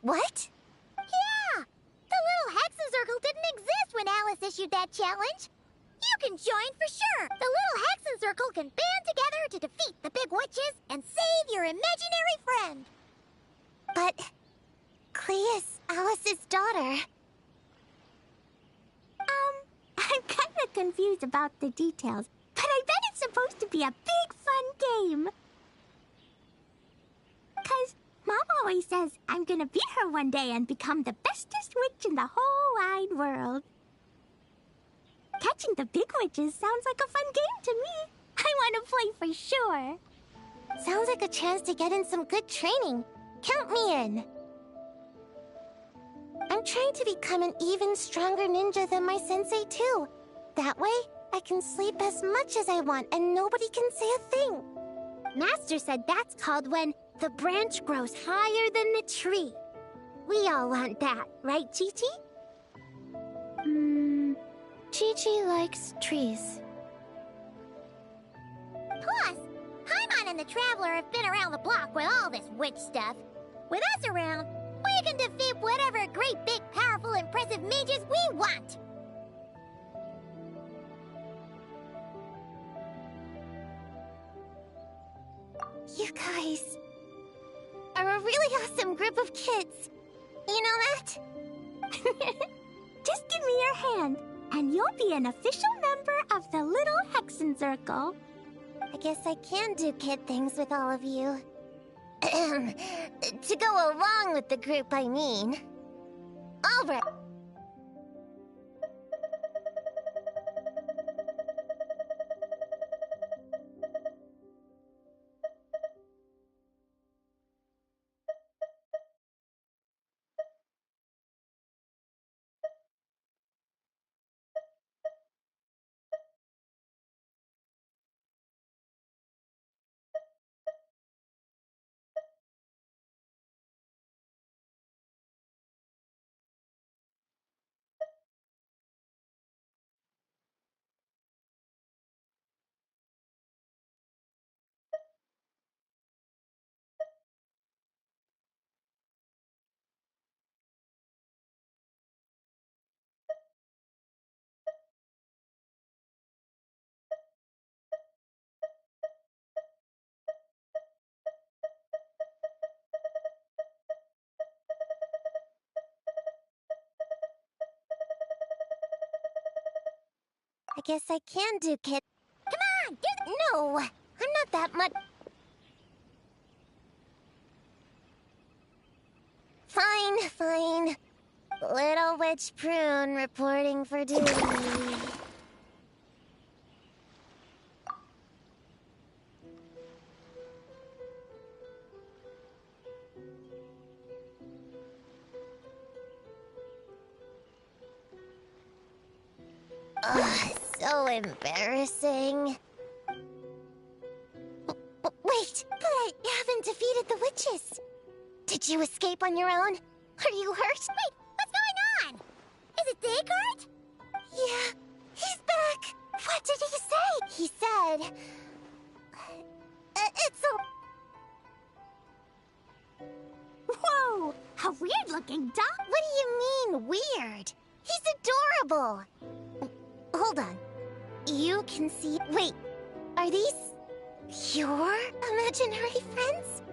What? Yeah! The little Hexen Circle didn't exist when Alice issued that challenge. You can join for sure. The little Hexen Circle can band together to defeat the big witches and save your imaginary friend. But... Clea's Alice's daughter. I'm kinda confused about the details, but I bet it's supposed to be a big fun game. 'Cause Mom always says I'm gonna beat her one day and become the bestest witch in the whole wide world. Catching the big witches sounds like a fun game to me. I want to play for sure. Sounds like a chance to get in some good training. Count me in. I'm trying to become an even stronger ninja than my sensei too. That way, I can sleep as much as I want and nobody can say a thing. Master said that's called when the branch grows higher than the tree. We all want that, right, Chi-Chi? Chi-Chi likes trees. Plus, Paimon and the Traveler have been around the block with all this witch stuff. With us around, we can defeat whatever great, big, powerful, impressive mages we want. You guys are a really awesome group of kids. You know that? Just give me your hand, and you'll be an official member of the Little Hexen Circle. I guess I can do kid things with all of you. To go along with the group, I mean. All right. I guess I can do kid. Come on, no, I'm not that much. Fine. Little Witch Prune reporting for duty. Ugh, so embarrassing. Wait, but I haven't defeated the witches. Did you escape on your own? Are you hurt? Wait, what's going on? Is it Descartes? Yeah, he's back. What did he say? He said... it's a... Whoa, a weird-looking dog? What do you mean, weird? He's adorable. Hold on. You can see... Wait, are these... your imaginary friends?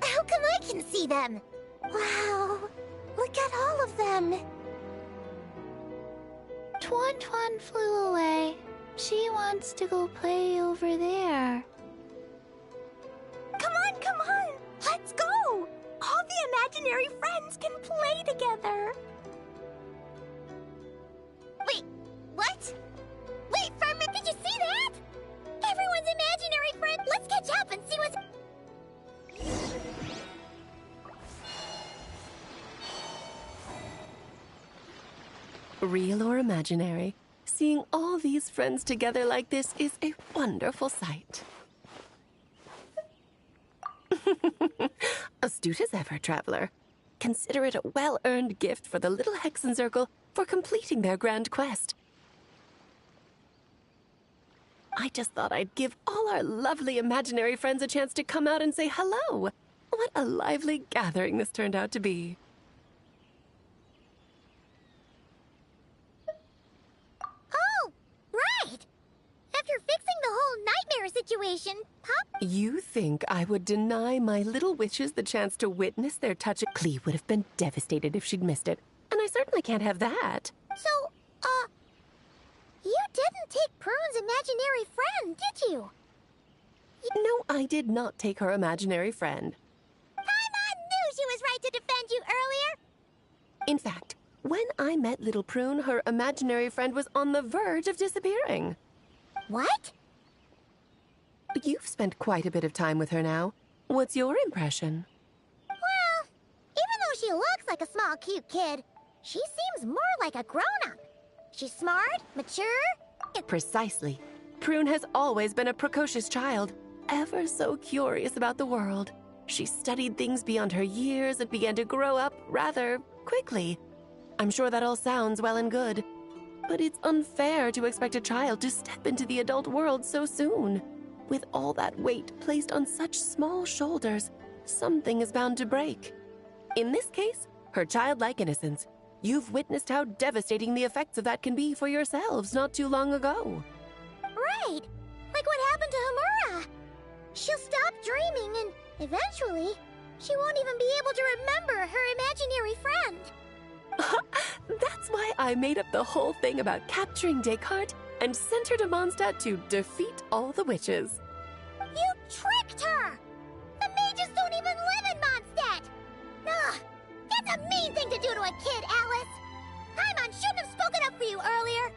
How come I can see them? Wow, look at all of them. Tuan flew away. She wants to go play over there. Come on, let's go. All the imaginary friends can play together. Wait, what? Wait, Farmer, did you see that? Everyone's imaginary friend. Let's catch up and see what's... Real or imaginary, seeing all these friends together like this is a wonderful sight. Astute as ever, Traveler. consider it a well-earned gift for the little Hexen Circle for completing their grand quest. I just thought I'd give all our lovely imaginary friends a chance to come out and say hello. What a lively gathering this turned out to be. Oh, right! After fixing the whole nightmare situation, Pop... You think I would deny my little witches the chance to witness their touch? Clee would have been devastated if she'd missed it, and I certainly can't have that. So, you didn't take Prune's imaginary friend, did you? No, I did not take her imaginary friend. Paimon knew she was right to defend you earlier! In fact, when I met little Prune, her imaginary friend was on the verge of disappearing. What? You've spent quite a bit of time with her now. What's your impression? Well, even though she looks like a small, cute kid, she seems more like a grown-up. She's smart, mature... Precisely. Prune has always been a precocious child, ever so curious about the world. She studied things beyond her years and began to grow up rather quickly. I'm sure that all sounds well and good, but it's unfair to expect a child to step into the adult world so soon. With all that weight placed on such small shoulders, something is bound to break. In this case, her childlike innocence. You've witnessed how devastating the effects of that can be for yourselves not too long ago. Right! Like what happened to Hamura. She'll stop dreaming and, eventually, she won't even be able to remember her imaginary friend. That's why I made up the whole thing about capturing Descartes and sent her to Mondstadt to defeat all the witches. You tricked her! The mages don't even live in Mondstadt! Ugh! That's a mean thing to do to a kid, Alice! Paimon shouldn't have spoken up for you earlier!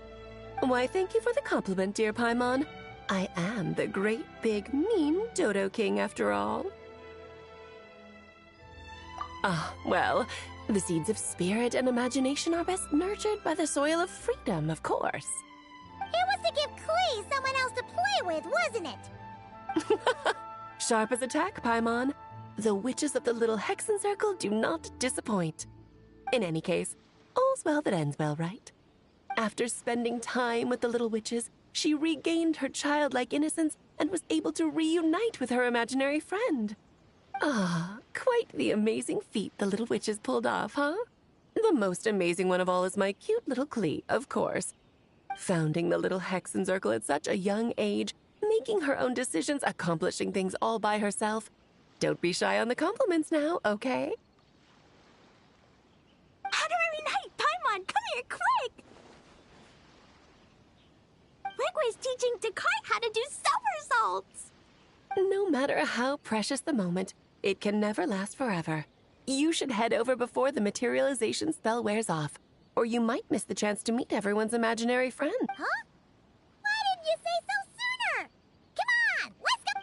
Why, thank you for the compliment, dear Paimon. I am the great, big, mean Dodo King, after all. Well, the seeds of spirit and imagination are best nurtured by the soil of freedom, of course. It was to give Klee someone else to play with, wasn't it? Sharp as a tack, Paimon. The witches of the little Hexen Circle do not disappoint. In any case, all's well that ends well, right? After spending time with the little witches, she regained her childlike innocence and was able to reunite with her imaginary friend. Quite the amazing feat the little witches pulled off, huh? The most amazing one of all is my cute little Klee, of course. Founding the little Hexen Circle at such a young age, making her own decisions, accomplishing things all by herself. Don't be shy on the compliments now, okay? Honorary Knight, Paimon, come here, quick! Wigway's teaching Descartes how to do somersaults! No matter how precious the moment, it can never last forever. You should head over before the materialization spell wears off, or you might miss the chance to meet everyone's imaginary friend. Huh? Why didn't you say so sooner? Come on, let's go!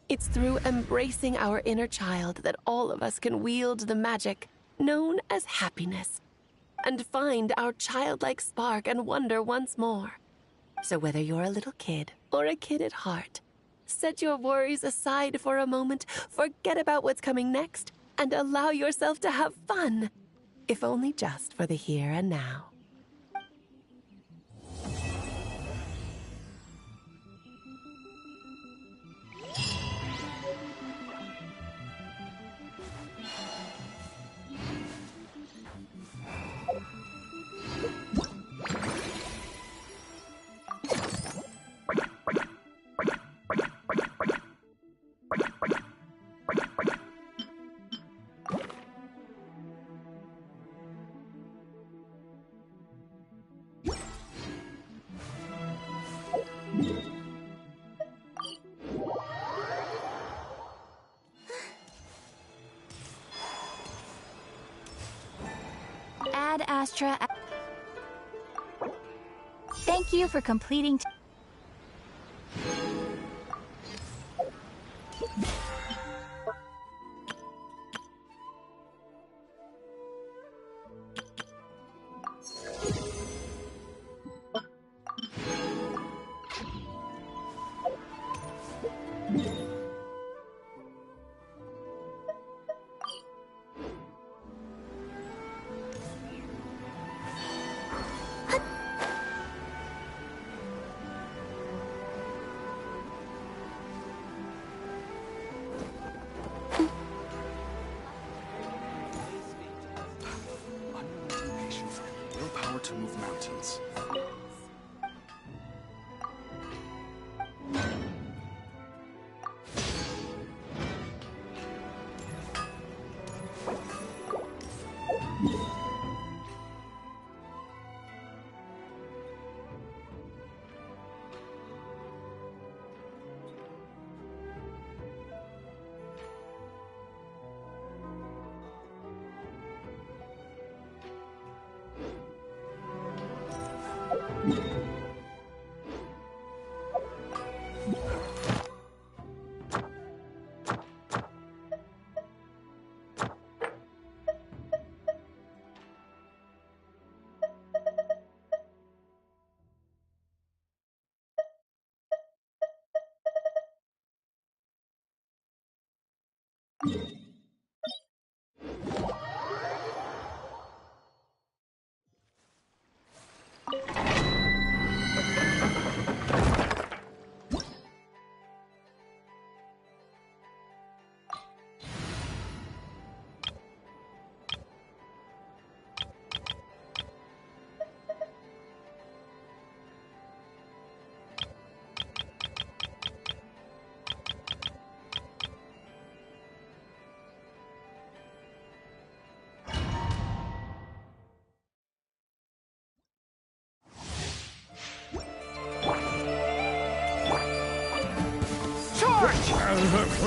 It's through embracing our inner child that all of us can wield the magic known as happiness and find our childlike spark and wonder once more. So whether you're a little kid or a kid at heart, set your worries aside for a moment, forget about what's coming next, and allow yourself to have fun, if only just for the here and now. Ad Astra. Thank you for completing. to move mountains.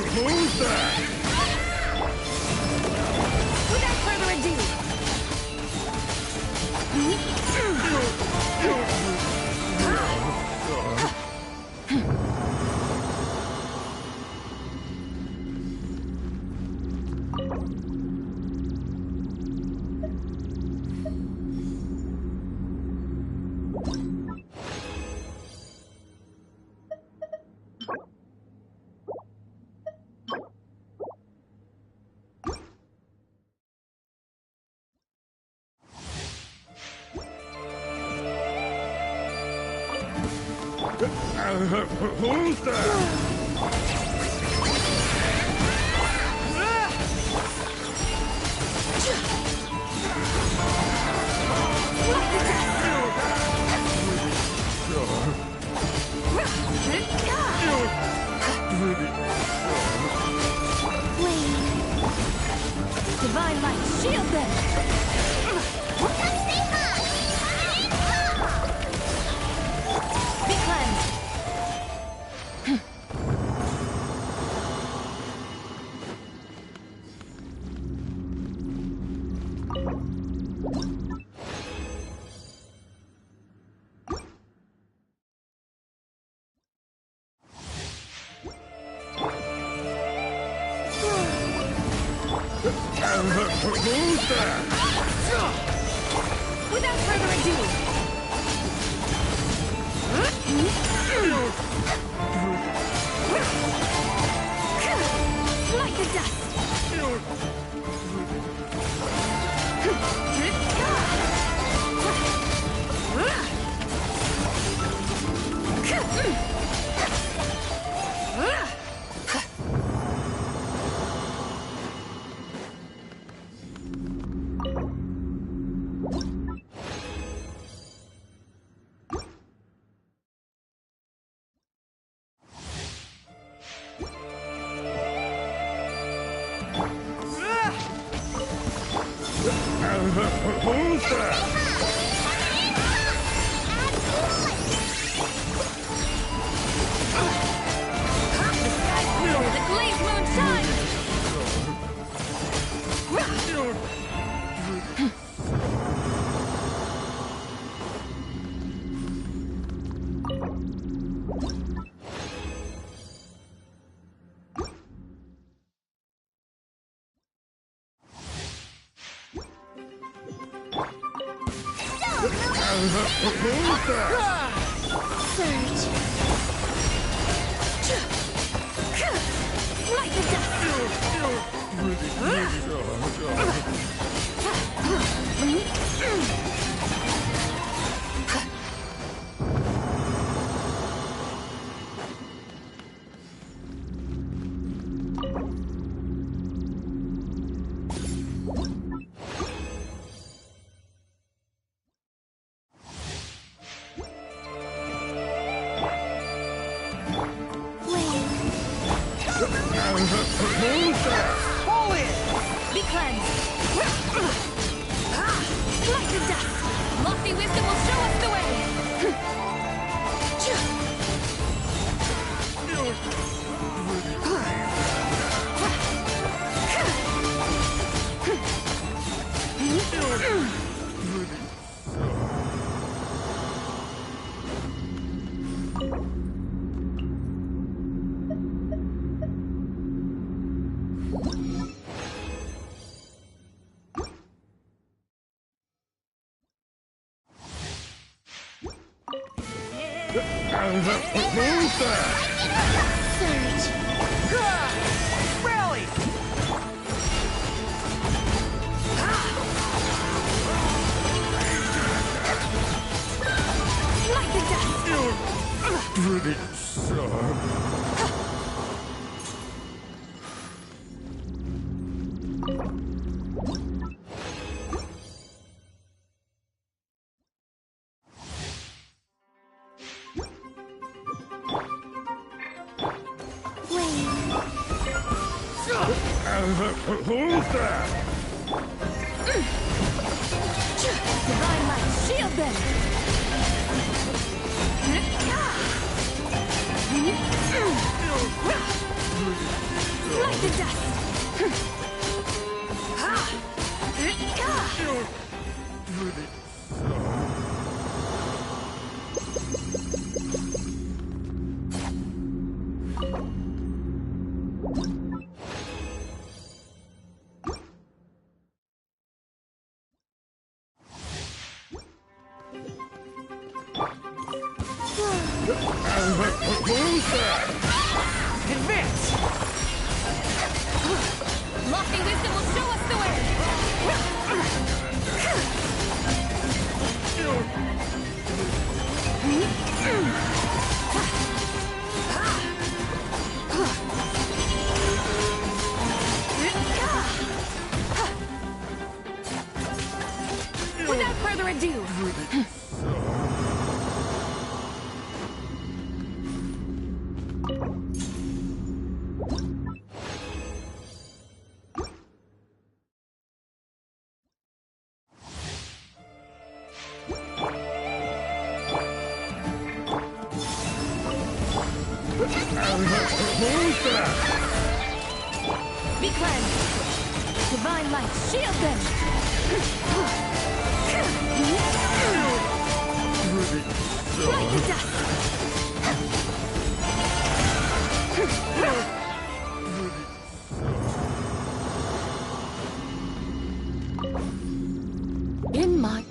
Who's that? Without further ado. Who's that? Divine light, shield them! Be cleansed! Who's that? Without further ado. Like the dust. Who's that? The glazed moon shines! Who's that? Surge. Like the Who's that? Pull it! Be cleansed. Like the dust. Lofty wisdom will show us the way. Who's that? Surge. Rally! Like the dust. Pretty sharp. Who's that? Divine light, shield them. Like the dust. Who's that? Advance! Lofty wisdom will show us the way. Without further ado. Who's that? Be cleansed. Divine light, shield them. Like the dust. In my...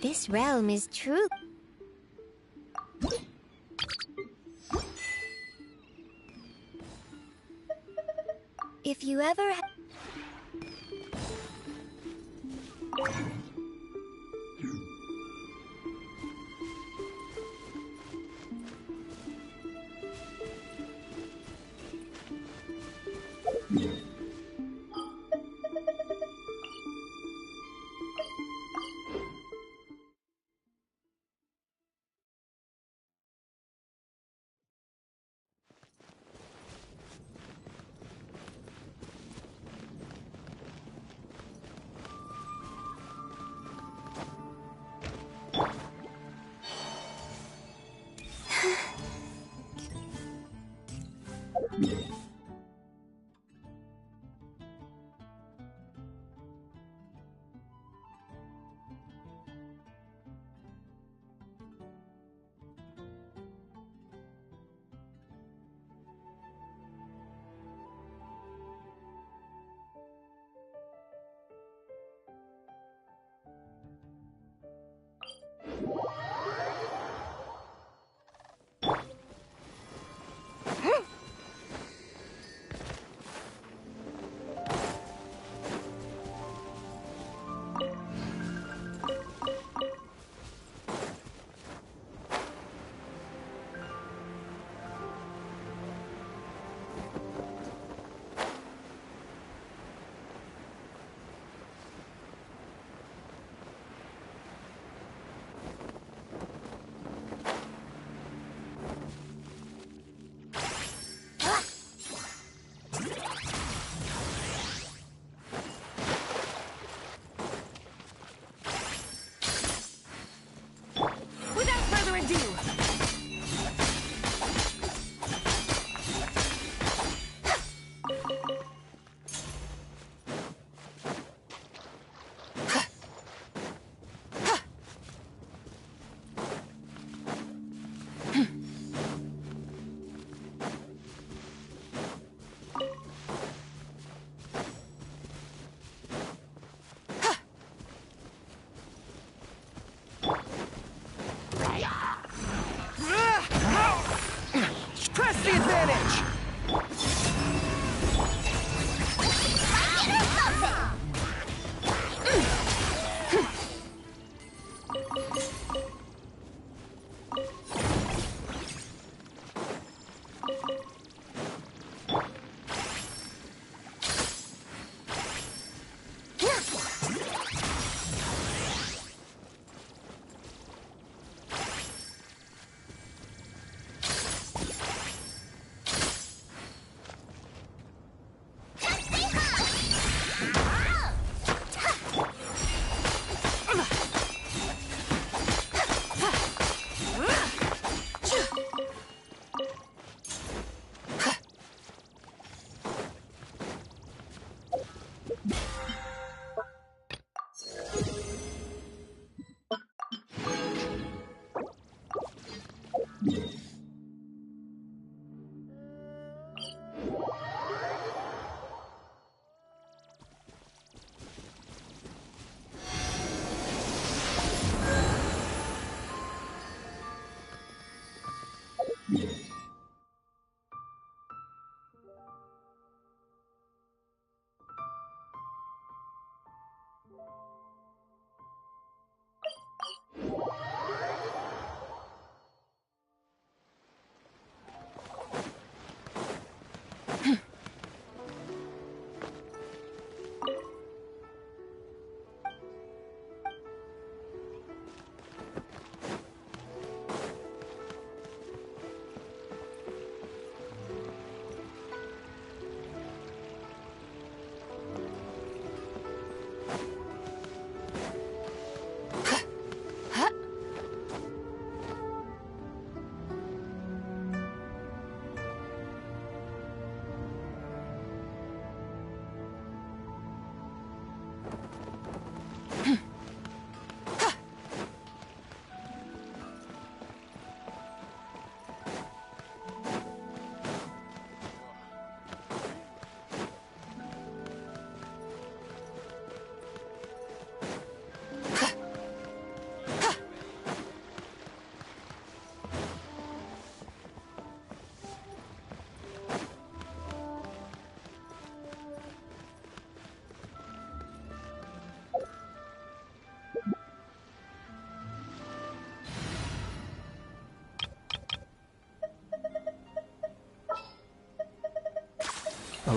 This realm is true. If you ever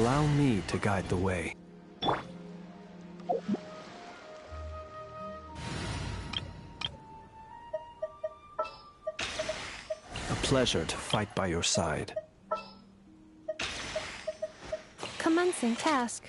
allow me to guide the way. A pleasure to fight by your side. Commencing task.